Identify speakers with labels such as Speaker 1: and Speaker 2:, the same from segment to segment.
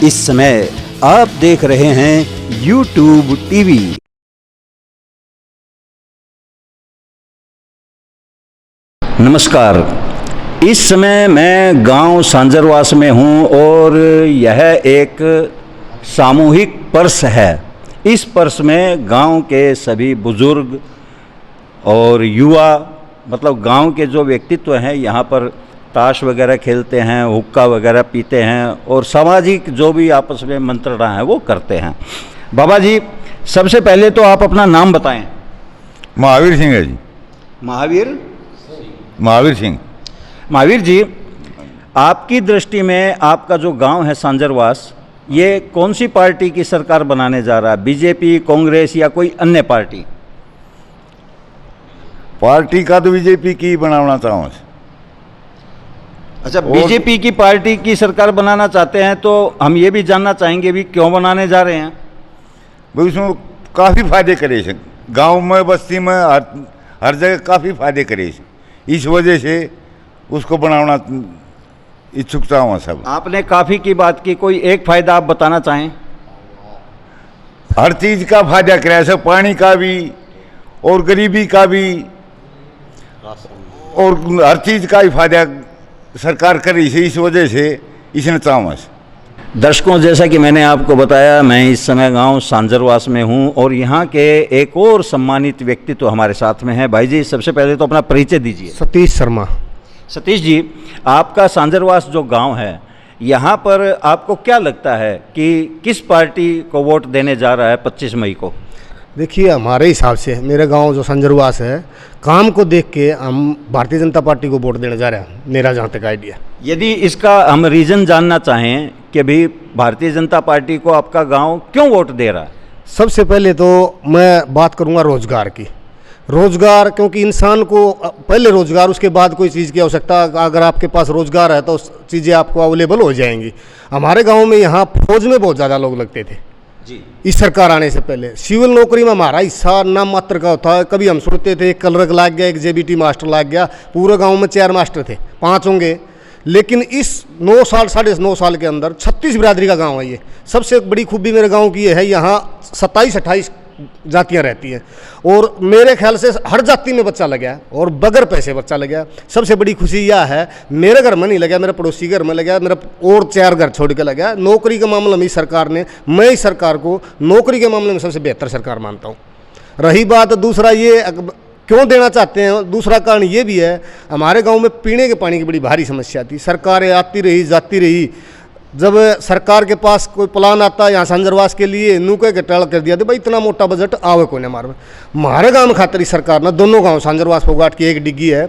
Speaker 1: इस समय आप देख रहे हैं YouTube टीवी। नमस्कार, इस समय मैं गांव सांजरवास में हूं और यह एक सामूहिक पर्स है। इस पर्स में गांव के सभी बुजुर्ग और युवा, मतलब गांव के जो व्यक्तित्व हैं, यहाँ पर ताश वगैरह खेलते हैं, हुक्का वगैरह पीते हैं और सामाजिक जो भी आपस में मंत्रणा है वो करते हैं। बाबा जी, सबसे पहले तो आप अपना नाम बताएं।
Speaker 2: महावीर सिंह है जी।
Speaker 1: महावीर
Speaker 2: सिंह।
Speaker 1: महावीर जी, आपकी दृष्टि में आपका जो गांव है सांजरवास, ये कौन सी पार्टी की सरकार बनाने जा रहा है? बीजेपी, कांग्रेस या कोई अन्य पार्टी?
Speaker 2: पार्टी का तो बीजेपी की बनाना चाहूँ।
Speaker 1: अच्छा, बीजेपी की पार्टी की सरकार बनाना चाहते हैं तो हम ये भी जानना चाहेंगे भी क्यों बनाने जा रहे हैं?
Speaker 2: भाई उसमें काफ़ी फायदे करे से, गांव में बस्ती में हर जगह काफ़ी फायदे करे से, इस वजह से उसको बनाना इच्छुकता हूँ सब।
Speaker 1: आपने काफ़ी की बात की, कोई एक फायदा आप बताना चाहें?
Speaker 2: हर चीज़ का फायदा करे से, पानी का भी और गरीबी का भी और हर चीज़ का ही फायदा सरकार करी से, इस वजह से इसने चाहूँ।
Speaker 1: दर्शकों, जैसा कि मैंने आपको बताया, मैं इस समय गांव सांजरवास में हूं और यहां के एक और सम्मानित व्यक्ति तो हमारे साथ में है। भाई जी, सबसे पहले तो अपना परिचय दीजिए।
Speaker 3: सतीश शर्मा।
Speaker 1: सतीश जी, आपका सांजरवास जो गांव है, यहां पर आपको क्या लगता है कि किस पार्टी को वोट देने जा रहा है 25 मई को?
Speaker 3: देखिए, हमारे हिसाब से मेरा गांव जो सांजरवास है, काम को देख के हम भारतीय जनता पार्टी को वोट देने जा रहे हैं, मेरा जहाँ तक आइडिया।
Speaker 1: यदि इसका हम रीज़न जानना चाहें कि भी भारतीय जनता पार्टी को आपका गांव क्यों वोट दे रहा है?
Speaker 3: सबसे पहले तो मैं बात करूंगा रोजगार की। रोजगार, क्योंकि इंसान को पहले रोजगार, उसके बाद कोई चीज़ की आवश्यकता। अगर आपके पास रोजगार है तो चीज़ें आपको अवेलेबल हो जाएंगी। हमारे गाँव में यहाँ फौज में बहुत ज़्यादा लोग लगते थे
Speaker 1: जी।
Speaker 3: इस सरकार आने से पहले सिविल नौकरी में हमारा हिस्सा नाम मात्र का होता है। कभी हम सुनते थे एक कलरक लाग गया, एक जेबीटी मास्टर लाग गया, पूरे गांव में 4 मास्टर थे, 5 होंगे। लेकिन इस 9 साल, 9.5 साल के अंदर 36 बिरादरी का गांव है ये। सबसे बड़ी खूबी मेरे गांव की ये है, यहाँ 27-28 जातियां रहती हैं और मेरे ख्याल से हर जाति में बच्चा लगा और बगैर पैसे बच्चा लगा। सबसे बड़ी खुशी यह है, मेरे घर में नहीं लगा, मेरे पड़ोसी घर में लगा, मेरा और 4 घर छोड़ के लगा। नौकरी के मामले में इस सरकार ने, मैं इस सरकार को नौकरी के मामले में सबसे बेहतर सरकार मानता हूँ। रही बात दूसरा, ये क्यों देना चाहते हैं, दूसरा कारण ये भी है, हमारे गाँव में पीने के पानी की बड़ी भारी समस्या थी। सरकारें आती रही, जाती रही। जब सरकार के पास कोई प्लान आता यहाँ सांजरवास के लिए, नुके के टाल कर दिया, तो भाई इतना मोटा बजट आवे को हमारे गाँव में खातिर सरकार ने दोनों गांव सांजरवास फोगाट की एक डिग्गी है,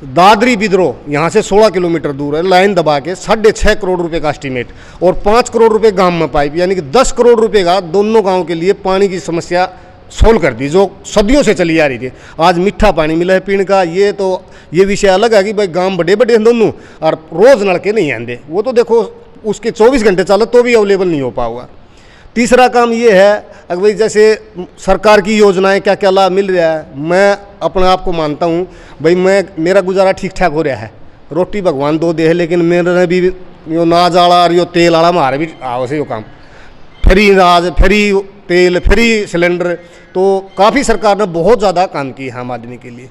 Speaker 3: दादरी बिद्रोह यहाँ से 16 किलोमीटर दूर है, लाइन दबा के 6.5 करोड़ रुपए का एस्टीमेट और 5 करोड़ रुपए गांव में पाइप, यानी कि 10 करोड़ रुपए का दोनों गाँव के लिए पानी की समस्या सोल्व कर दी, जो सदियों से चली आ रही थी। आज मीठा पानी मिला है पीने का। ये विषय अलग है कि भाई गाँव बड़े बड़े हैं दोनों और रोज़ नलके नहीं आते, वो तो देखो उसके 24 घंटे चला तो भी अवेलेबल नहीं हो पाऊगा। तीसरा काम ये है, अगर भाई जैसे सरकार की योजनाएं क्या क्या लाभ मिल रहा है, मैं अपने आप को मानता हूँ भाई मेरा गुजारा ठीक ठाक हो रहा है। रोटी भगवान दो दे है, लेकिन मेरे भी यो नाज आला और यो तेल आला हमारे भी आओ से यो काम, फ्री नाज, फ्री तेल, फ्री सिलेंडर, तो काफ़ी सरकार ने बहुत ज़्यादा काम किया है आम आदमी के लिए।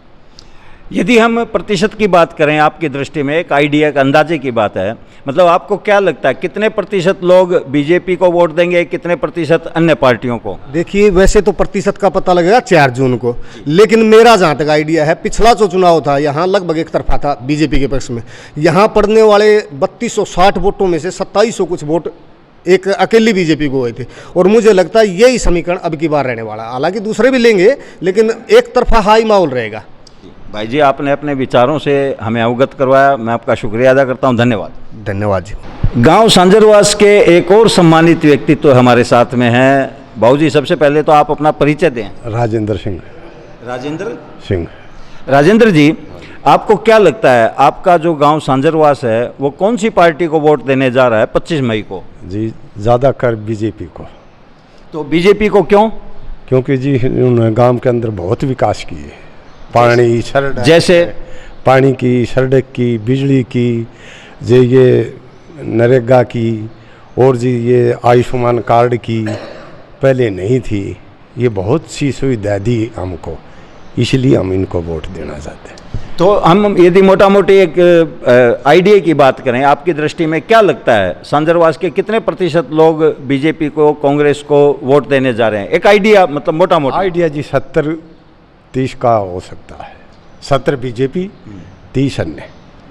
Speaker 1: यदि हम प्रतिशत की बात करें, आपकी दृष्टि में एक आइडिया, एक अंदाजे की बात है, मतलब आपको क्या लगता है कितने प्रतिशत लोग बीजेपी को वोट देंगे, कितने प्रतिशत अन्य पार्टियों को? देखिए,
Speaker 3: वैसे तो प्रतिशत का पता लगेगा 4 जून को, लेकिन मेरा जहाँ तक आइडिया है, पिछला जो चुनाव था यहाँ लगभग एक तरफा था बीजेपी के पक्ष में। यहाँ पड़ने वाले 3260 वोटों में से 2700 कुछ वोट एक अकेली बीजेपी को हुए थे और मुझे लगता है यही समीकरण अब की बार रहने वाला। हालांकि दूसरे भी लेंगे, लेकिन एक तरफा हाई माहौल रहेगा।
Speaker 1: भाई जी, आपने अपने विचारों से हमें अवगत करवाया, मैं आपका शुक्रिया अदा करता हूं। धन्यवाद।
Speaker 3: धन्यवाद जी।
Speaker 1: गांव सांजरवास के एक और सम्मानित व्यक्तित्व तो हमारे साथ में हैं। बाबू जी, सबसे पहले तो आप अपना परिचय दें।
Speaker 3: राजेंद्र सिंह।
Speaker 1: राजेंद्र
Speaker 3: सिंह।
Speaker 1: राजेंद्र जी, आपको क्या लगता है आपका जो गांव सांजरवास है वो कौन सी पार्टी को वोट देने जा रहा है 25 मई को?
Speaker 4: जी, ज़्यादातर बीजेपी को।
Speaker 1: तो बीजेपी को क्यों?
Speaker 4: क्योंकि जी उन्होंने गांव के अंदर बहुत विकास किए, पानी, सड़क,
Speaker 1: जैसे
Speaker 4: पानी की, सड़क की, बिजली की, ये नरेगा की और जी ये आयुष्मान कार्ड की पहले नहीं थी, ये बहुत सी सुविधा दी हमको, इसलिए हम इनको वोट देना चाहते हैं।
Speaker 1: तो हम यदि मोटा मोटी एक आइडिया की बात करें, आपकी दृष्टि में क्या लगता है सांजरवास के कितने प्रतिशत लोग बीजेपी को, कांग्रेस को वोट देने जा रहे हैं? एक आइडिया, मतलब मोटा मोटा
Speaker 4: आइडिया जी 70-30 का हो सकता है। 70 बीजेपी, 30 अन्य।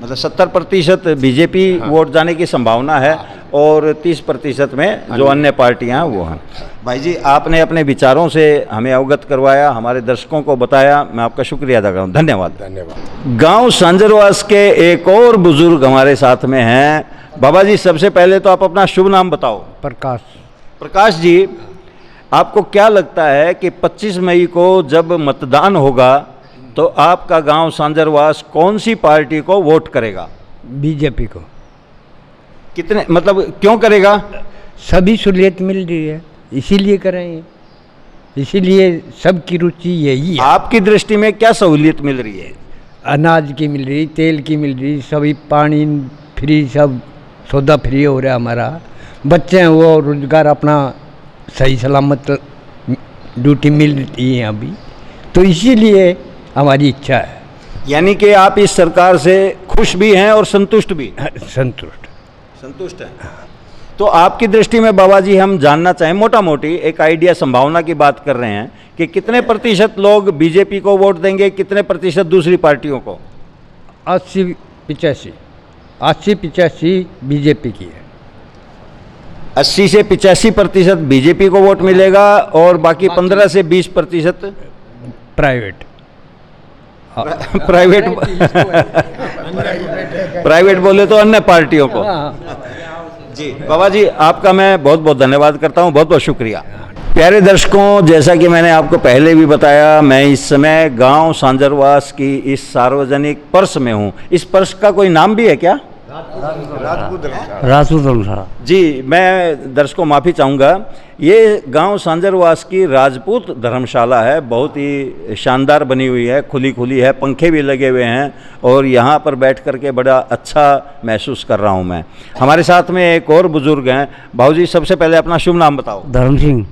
Speaker 1: मतलब 70% बीजेपी वोट जाने की संभावना है और 30% में जो अन्य पार्टियां हैं वो हैं। भाई जी, आपने अपने विचारों से हमें अवगत करवाया, हमारे दर्शकों को बताया, मैं आपका शुक्रिया अदा करूँ, धन्यवाद।
Speaker 4: धन्यवाद।
Speaker 1: गांव सांजरवास के एक और बुजुर्ग हमारे साथ में हैं। बाबा जी, सबसे पहले तो आप अपना शुभ नाम बताओ।
Speaker 3: प्रकाश।
Speaker 1: प्रकाश जी, आपको क्या लगता है कि 25 मई को जब मतदान होगा तो आपका गांव सांजरवास कौन सी पार्टी को वोट करेगा?
Speaker 5: बीजेपी को।
Speaker 1: कितने, मतलब क्यों करेगा?
Speaker 5: सभी सहूलियत मिल रही है इसीलिए करेंगे, इसीलिए सबकी रुचि यही है।
Speaker 1: आपकी दृष्टि में क्या सहूलियत मिल रही है?
Speaker 5: अनाज की मिल रही, तेल की मिल रही, सभी पानी फ्री, सब सौदा फ्री हो रहा है हमारा। बच्चे हैं वो रोजगार अपना सही सलामत ड्यूटी मिल रही है अभी, तो इसीलिए हमारी इच्छा है।
Speaker 1: यानी कि आप इस सरकार से खुश भी हैं और संतुष्ट भी? संतुष्ट हैं। तो आपकी दृष्टि में बाबा जी, हम जानना चाहें मोटा मोटी एक आइडिया, संभावना की बात कर रहे हैं कि कितने प्रतिशत लोग बीजेपी को वोट देंगे, कितने प्रतिशत दूसरी पार्टियों को?
Speaker 5: 80-85 बीजेपी की है।
Speaker 1: 80 से 85% बीजेपी को वोट मिलेगा और बाकी 15 से 20%
Speaker 5: प्राइवेट।
Speaker 1: प्राइवेट बोले तो अन्य पार्टियों को। जी बाबा जी, आपका मैं बहुत बहुत धन्यवाद करता हूँ, बहुत बहुत शुक्रिया। प्यारे दर्शकों, जैसा कि मैंने आपको पहले भी बताया, मैं इस समय गांव सांजरवास की इस सार्वजनिक पर्स में हूँ। इस पर्स का कोई नाम भी है क्या?
Speaker 5: राजपूत धर्मशाला।
Speaker 1: जी, मैं दर्शकों माफ़ी चाहूँगा, ये गांव सांजरवास की राजपूत धर्मशाला है। बहुत ही शानदार बनी हुई है, खुली है, पंखे भी लगे हुए हैं और यहाँ पर बैठ कर के बड़ा अच्छा महसूस कर रहा हूँ मैं। हमारे साथ में एक और बुजुर्ग हैं। भाऊ जी, सबसे पहले अपना शुभ नाम बताओ।
Speaker 5: धर्म सिंह।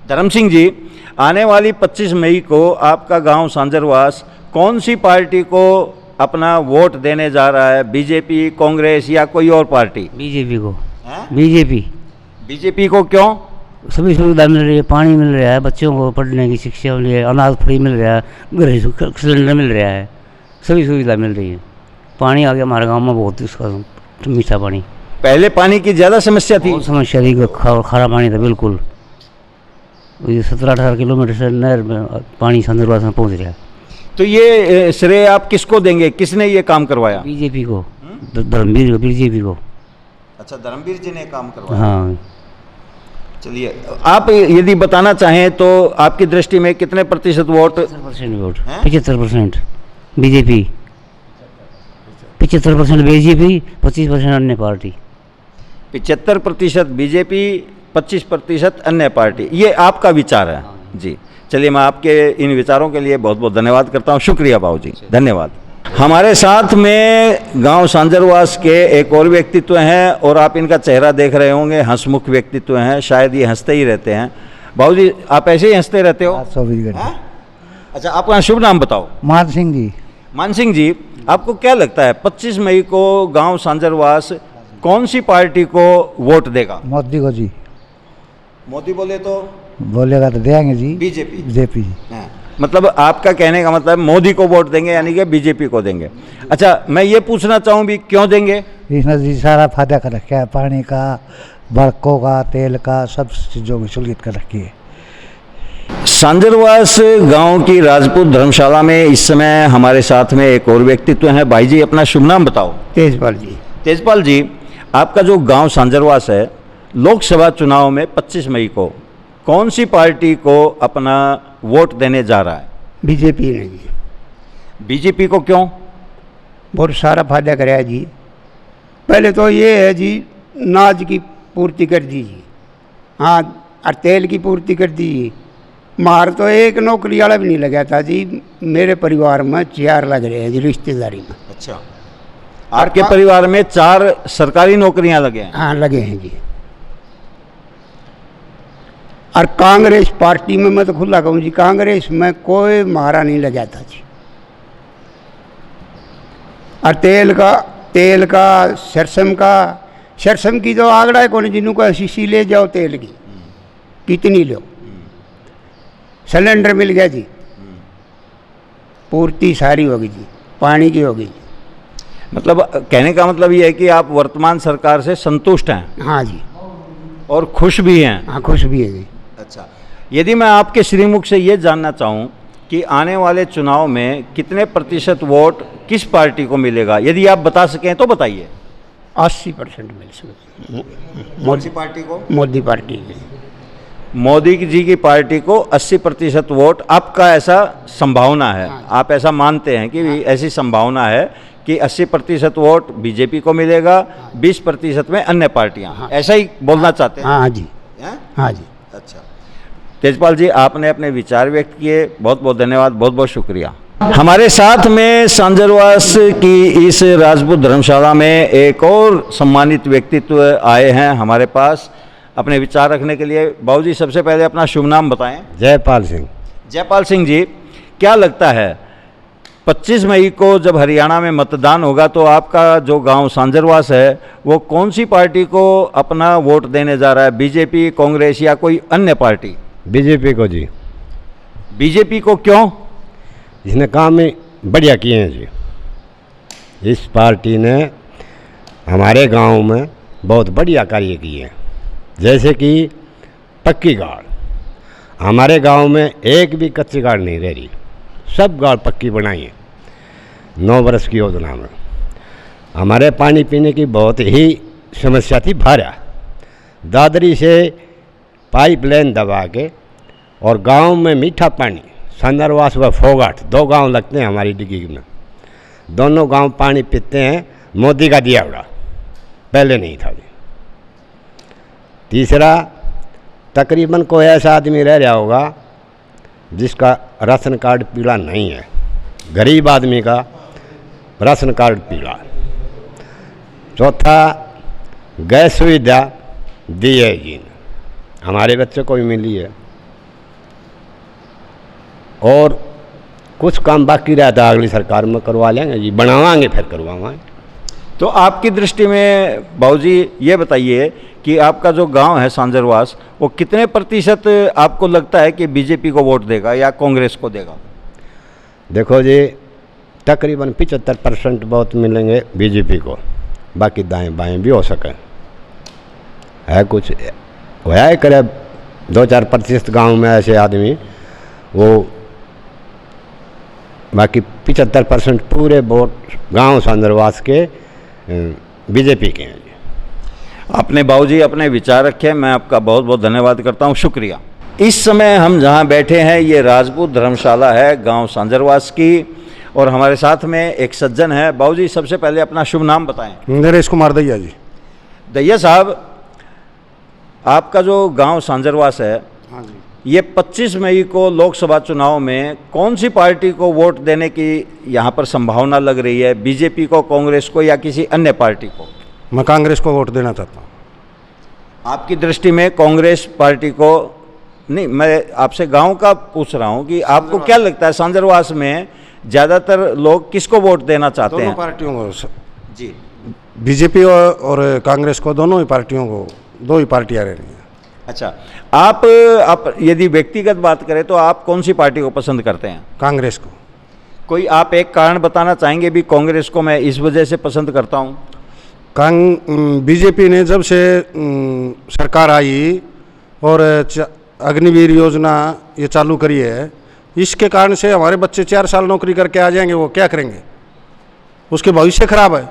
Speaker 1: धर्म सिंह जी, आने वाली 25 मई को आपका गांव सांजरवास कौन सी पार्टी को अपना वोट देने जा रहा है? बीजेपी, कांग्रेस या कोई और पार्टी?
Speaker 5: बीजेपी को।
Speaker 1: बीजेपी। बीजेपी को क्यों?
Speaker 5: सभी सुविधा मिल रही है, पानी मिल रहा है, बच्चों को पढ़ने की शिक्षा मिल रही है, अनाज फ्री मिल रहा है, घर सिलेंडर मिल रहा है, सभी सुविधा मिल रही है। पानी आ गया हमारे गांव में, बहुत उसका मीठा पानी।
Speaker 1: पहले पानी की ज़्यादा समस्या थी?
Speaker 5: समस्या थी, खारा पानी था बिल्कुल। 17-18 किलोमीटर से नहर में पानी सांजरवास में पहुँच रहा है।
Speaker 1: तो ये श्रेय आप किसको देंगे? किसने ये काम करवाया?
Speaker 5: बीजेपी को, धर्मवीर, बीजेपी को।
Speaker 1: अच्छा, धर्मवीर जी ने काम करवाया।
Speaker 5: हाँ।
Speaker 1: चलिए, आप यदि बताना चाहें तो आपकी दृष्टि में कितने प्रतिशत वोट?
Speaker 5: 75% वोट। 75% बीजेपी, 75% बीजेपी, 25% अन्य पार्टी।
Speaker 1: 75% बीजेपी, 25% अन्य पार्टी, ये आपका विचार है? जी, चलिए, मैं आपके इन विचारों के लिए बहुत बहुत धन्यवाद करता हूँ। शुक्रिया बाबू जी, धन्यवाद। हमारे साथ में गांव सांजरवास के एक और व्यक्तित्व हैं और आप इनका चेहरा देख रहे होंगे, हंसमुख व्यक्तित्व हैं, शायद ये हंसते ही रहते हैं। बाबू जी, आप ऐसे ही हंसते रहते हो? अच्छा, आपका शुभ नाम बताओ।
Speaker 6: मान सिंह जी।
Speaker 1: मान सिंह जी, आपको क्या लगता है 25 मई को गांव सांजरवास कौन सी पार्टी को वोट देगा?
Speaker 6: मोदी को जी।
Speaker 1: मोदी बोले तो?
Speaker 6: बोलेगा तो देंगे जी। बीजेपी जी।
Speaker 1: हाँ, मतलब आपका कहने का मतलब मोदी को वोट देंगे, यानी कि बीजेपी को देंगे। अच्छा, मैं ये पूछना चाहूँ भी क्यों देंगे?
Speaker 6: इसने जी सारा फायदा कर रखा है, पानी का, बड़कों का, तेल का, सब चीज़ों की सहूलियत कर रखी है।
Speaker 1: सांजरवास गांव की राजपूत धर्मशाला में इस समय हमारे साथ में एक और व्यक्तित्व हैं। भाई जी, अपना शुभ नाम बताओ।
Speaker 7: तेजपाल जी।
Speaker 1: तेजपाल जी, आपका जो गांव सांजरवास है, लोकसभा चुनाव में 25 मई को कौन सी पार्टी को अपना वोट देने जा रहा है?
Speaker 7: बीजेपी ने जी।
Speaker 1: बीजेपी को क्यों?
Speaker 7: बहुत सारा फायदा कराया जी। पहले तो ये है जी, अनाज की पूर्ति कर दी जी, हाँ, और तेल की पूर्ति कर दी। मार तो एक नौकरी वाला भी नहीं लगा था जी, मेरे परिवार में 4 लग रहे हैं जी रिश्तेदारी में।
Speaker 1: अच्छा, आपके परिवार में 4 सरकारी नौकरियां लगे हैं?
Speaker 7: हाँ, लगे हैं जी। और कांग्रेस पार्टी में मैं तो खुला कहूँ जी, कांग्रेस में कोई मारा नहीं लग जाता जी। और तेल का सरसम की तो आगड़ा है कौन, जिन्हों का शीशी ले जाओ तेल की, कितनी लो, सिलेंडर मिल गया जी, पूर्ति सारी होगी जी, पानी की होगी जी।
Speaker 1: मतलब कहने का मतलब ये है कि आप वर्तमान सरकार से संतुष्ट हैं?
Speaker 7: हाँ जी।
Speaker 1: और खुश भी हैं?
Speaker 7: हाँ, खुश भी है जी।
Speaker 1: अच्छा, यदि मैं आपके श्रीमुख से ये जानना चाहूँ कि आने वाले चुनाव में कितने प्रतिशत वोट किस पार्टी को मिलेगा, यदि आप बता सकें तो बताइए।
Speaker 7: 80% मिल सकते।
Speaker 1: मोदी पार्टी को?
Speaker 7: मोदी पार्टी की।
Speaker 1: मोदी जी की पार्टी को 80% वोट, आपका ऐसा संभावना है?
Speaker 7: हाँ।
Speaker 1: आप ऐसा मानते हैं कि ऐसी संभावना है कि 80% वोट बीजेपी को मिलेगा, 20% में अन्य पार्टियां?
Speaker 7: हाँ।
Speaker 1: ऐसा ही बोलना चाहते हैं?
Speaker 7: हाँ जी।
Speaker 1: हैं?
Speaker 7: हाँ जी।
Speaker 1: अच्छा, तेजपाल जी, आपने अपने विचार व्यक्त किए, बहुत बहुत धन्यवाद, बहुत बहुत शुक्रिया। हमारे साथ में सांजरवास की इस राजपूत धर्मशाला में एक और सम्मानित व्यक्तित्व आए हैं हमारे पास अपने विचार रखने के लिए। बाबूजी, सबसे पहले अपना शुभ नाम बताएं।
Speaker 4: जयपाल सिंह।
Speaker 1: जयपाल सिंह जी, क्या लगता है 25 मई को जब हरियाणा में मतदान होगा तो आपका जो गांव सांजरवास है वो कौन सी पार्टी को अपना वोट देने जा रहा है, बीजेपी, कांग्रेस या कोई अन्य पार्टी?
Speaker 4: बीजेपी को जी।
Speaker 1: बीजेपी को क्यों?
Speaker 4: इसने काम में बढ़िया किए हैं जी। इस पार्टी ने हमारे गांव में बहुत बढ़िया कार्य किए हैं, जैसे कि पक्की गाड़। हमारे गांव में एक भी कच्ची गाड़ नहीं रह रही, सब गाड़ पक्की बनाई है 9 वर्ष की योजना में। हमारे पानी पीने की बहुत ही समस्या थी भारा, दादरी से पाइपलाइन दबा के, और गांव में मीठा पानी, सांजरवास व फोगाट 2 गांव लगते हैं हमारी डिग्गी में, दोनों गांव पानी पीते हैं मोदी का दिया हुआ, पहले नहीं था। तीसरा, तकरीबन कोई ऐसा आदमी रह रहा होगा जिसका राशन कार्ड पीला नहीं है, गरीब आदमी का राशन कार्ड पीला। चौथा, गैस सुविधा दी है जी, हमारे बच्चों को भी मिली है। और कुछ काम बाकी रहता अगली सरकार में करवा लेंगे जी, बनावाएंगे फिर करवाएंगे।
Speaker 1: तो आपकी दृष्टि में बाबूजी ये बताइए कि आपका जो गांव है सांजरवास वो कितने प्रतिशत आपको लगता है कि बीजेपी को वोट देगा या कांग्रेस को देगा?
Speaker 4: देखो जी, तकरीबन 75% वोट मिलेंगे बीजेपी को, बाकी दाएं बाएं भी हो सके है। कुछ होया है करे 2-4% गांव में ऐसे आदमी, वो बाकी 75% पूरे वोट गांव सांजरवास के बीजेपी के हैं।
Speaker 1: आपने बाबूजी अपने विचार रखे, मैं आपका बहुत बहुत धन्यवाद करता हूँ, शुक्रिया। इस समय हम जहाँ बैठे हैं ये राजपूत धर्मशाला है गांव सांजरवास की, और हमारे साथ में एक सज्जन है। बाबूजी, सबसे पहले अपना शुभ नाम बताएं।
Speaker 3: नरेश कुमार दैया जी।
Speaker 1: दैया साहब, आपका जो गांव सांजरवास है,
Speaker 3: हाँ जी,
Speaker 1: ये 25 मई को लोकसभा चुनाव में कौन सी पार्टी को वोट देने की यहाँ पर संभावना लग रही है, बीजेपी को, कांग्रेस को या किसी अन्य पार्टी को?
Speaker 3: मैं कांग्रेस को वोट देना चाहता हूँ।
Speaker 1: आपकी दृष्टि में कांग्रेस पार्टी को नहीं, मैं आपसे गांव का पूछ रहा हूँ कि आपको क्या लगता है सांजरवास में ज़्यादातर लोग किसको वोट देना चाहते
Speaker 3: दोनों
Speaker 1: हैं?
Speaker 3: पार्टियों को
Speaker 1: जी,
Speaker 3: बीजेपी और कांग्रेस को, दोनों ही पार्टियों को, 2 ही पार्टियां रह रही हैं।
Speaker 1: अच्छा, आप यदि व्यक्तिगत बात करें तो आप कौन सी पार्टी को पसंद करते हैं?
Speaker 3: कांग्रेस को।
Speaker 1: कोई आप एक कारण बताना चाहेंगे भी कांग्रेस को मैं इस वजह से पसंद करता हूँ?
Speaker 3: बीजेपी ने जब से सरकार आई और अग्निवीर योजना ये चालू करी है, इसके कारण से हमारे बच्चे 4 साल नौकरी करके आ जाएंगे, वो क्या करेंगे? उसके भविष्य खराब है।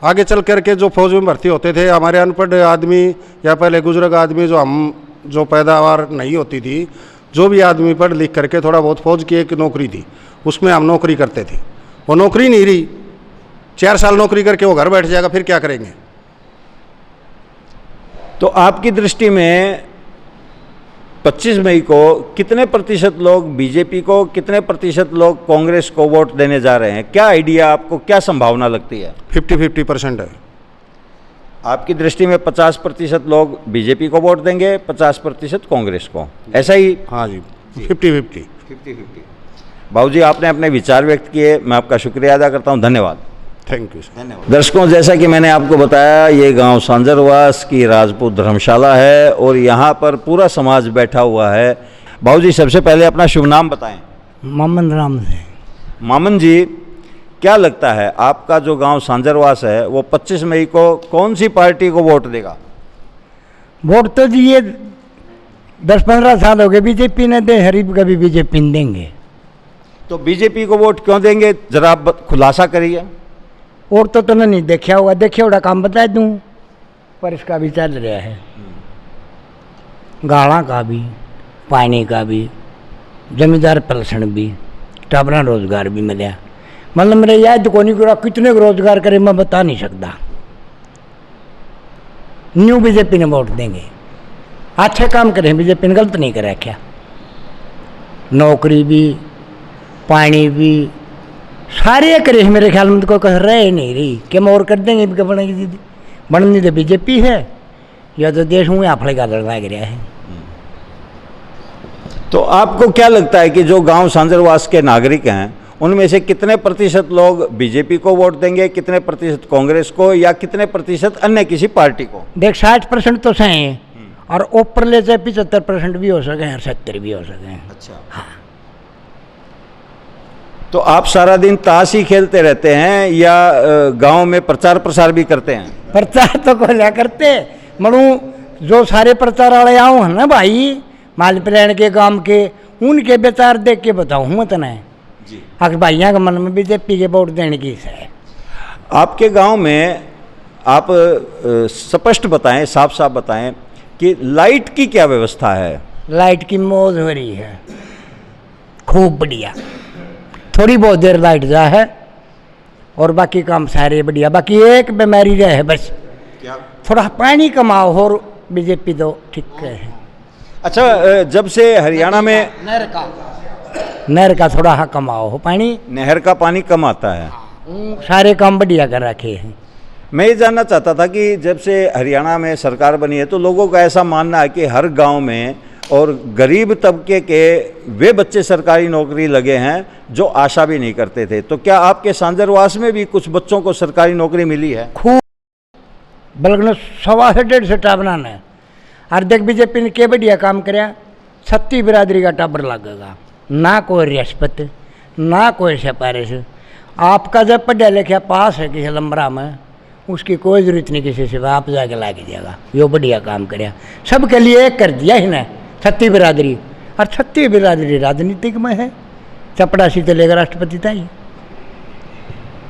Speaker 3: आगे चल करके जो फौज में भर्ती होते थे हमारे अनपढ़ आदमी या पहले बुजुर्ग आदमी, जो पैदावार नहीं होती थी, जो भी आदमी पढ़ लिख करके थोड़ा बहुत, फौज की एक नौकरी थी उसमें हम नौकरी करते थे, वो नौकरी नहीं रही। 4 साल नौकरी करके वो घर बैठ जाएगा, फिर क्या करेंगे?
Speaker 1: तो आपकी दृष्टि में 25 मई को कितने प्रतिशत लोग बीजेपी को, कितने प्रतिशत लोग कांग्रेस को वोट देने जा रहे हैं? क्या आइडिया आपको, क्या संभावना लगती है?
Speaker 3: 50-50% है।
Speaker 1: आपकी दृष्टि में 50% लोग बीजेपी को वोट देंगे, 50% कांग्रेस को, ऐसा ही?
Speaker 3: हाँ जी, 50-50।
Speaker 1: 50-50। बाबू जी, आपने अपने विचार व्यक्त किए, मैं आपका शुक्रिया अदा करता हूँ, धन्यवाद।
Speaker 3: Thank you sir.
Speaker 1: धन्यवाद। दर्शकों, जैसा कि मैंने आपको बताया, ये गांव सांजरवास की राजपूत धर्मशाला है और यहाँ पर पूरा समाज बैठा हुआ है। बाबू जी, सबसे पहले अपना शुभ नाम बताएं।
Speaker 5: मामन राम से।
Speaker 1: मामन जी, क्या लगता है आपका जो गांव सांजरवास है वो 25 मई को कौन सी पार्टी को वोट देगा?
Speaker 5: वोट तो जी ये 10-15 साल हो गए बीजेपी ने दे, हरीब कभी बीजेपी ने देंगे।
Speaker 1: तो बीजेपी को वोट क्यों देंगे, जरा आप खुलासा करिए।
Speaker 5: और तो तुमने नहीं देखा होगा, देखे होगा काम बता दूँ, पर इसका भी चल रहा है, गाड़ा का भी, पानी का भी, जमींदार पेंशन भी, टाबरा रोजगार भी मिला। मतलब मेरे याद को नहीं करा कितने को रोजगार करे मैं बता नहीं सकता। न्यू बीजेपी ने वोट देंगे, अच्छे काम करें, बीजेपी ने गलत नहीं करा क्या। नौकरी भी, पानी भी, सारे करे मेरे ख्याल में, तो कोई कह रहे नहीं रही कि हम और कर देंगे भी बनेगी दीदी। बननी तो बीजेपी है या तो देश हूँ या फड़े का लड़वा गिरा है।
Speaker 1: तो आपको क्या लगता है कि जो गांव सांजरवास के नागरिक हैं उनमें से कितने प्रतिशत लोग बीजेपी को वोट देंगे, कितने प्रतिशत कांग्रेस को, या कितने प्रतिशत अन्य किसी पार्टी को?
Speaker 5: देख 60% तो सही है और ऊपर ले जाए 75% भी हो सके और 70 भी हो सके।
Speaker 1: अच्छा, हाँ। तो आप सारा दिन ताश ही खेलते रहते हैं या गांव में प्रचार प्रसार भी करते हैं?
Speaker 5: प्रचार तो को लिया करते मनु, जो सारे प्रचार वाले आओ है ना भाई मालप्राण के गांव के, उनके विचार देख के बताऊँ मत ना जी। अगर भाइयों के मन में बीजेपी के वोट देने की है।
Speaker 1: आपके गांव में आप स्पष्ट बताएं, साफ साफ बताएं कि लाइट की क्या व्यवस्था है?
Speaker 5: लाइट की मौज हो रही है, खूब बढ़िया। थोड़ी बहुत देर लाइट जा है और बाकी काम सारे बढ़िया। बाकी एक बीमारी रहे बस,
Speaker 1: क्या?
Speaker 5: थोड़ा पानी कमाओ और बीजेपी तो ठीक है।
Speaker 1: अच्छा, जब से हरियाणा में
Speaker 5: नहर का थोड़ा हाँ कमाओ हो पानी,
Speaker 1: नहर का पानी कम आता है,
Speaker 5: सारे काम बढ़िया कर रखे हैं।
Speaker 1: मैं ये जानना चाहता था कि जब से हरियाणा में सरकार बनी है तो लोगों का ऐसा मानना है कि हर गांव में और गरीब तबके के वे बच्चे सरकारी नौकरी लगे हैं जो आशा भी नहीं करते थे। तो क्या आपके सांजरवास में भी कुछ बच्चों को सरकारी नौकरी मिली है?
Speaker 5: खूब, बल्कि 100 से 150 टाबरा ने। और देख बीजेपी ने क्या बढ़िया काम कराया, 36 बिरादरी का टाबर लगेगा, ना कोई रिश्वत ना कोई सिफारिश। आपका जब पढ़ा लिखा पास है किसी लंबरा में, उसकी कोई जरूरत नहीं किसी से, आप जाके ला दीजिएगा। यो बढ़िया काम कराया, सबके लिए एक कर दिया ही ना 36 बिरादरी। और 36 बिरादरी राजनीतिक में है, चपड़ासी से लेकर राष्ट्रपति तक ही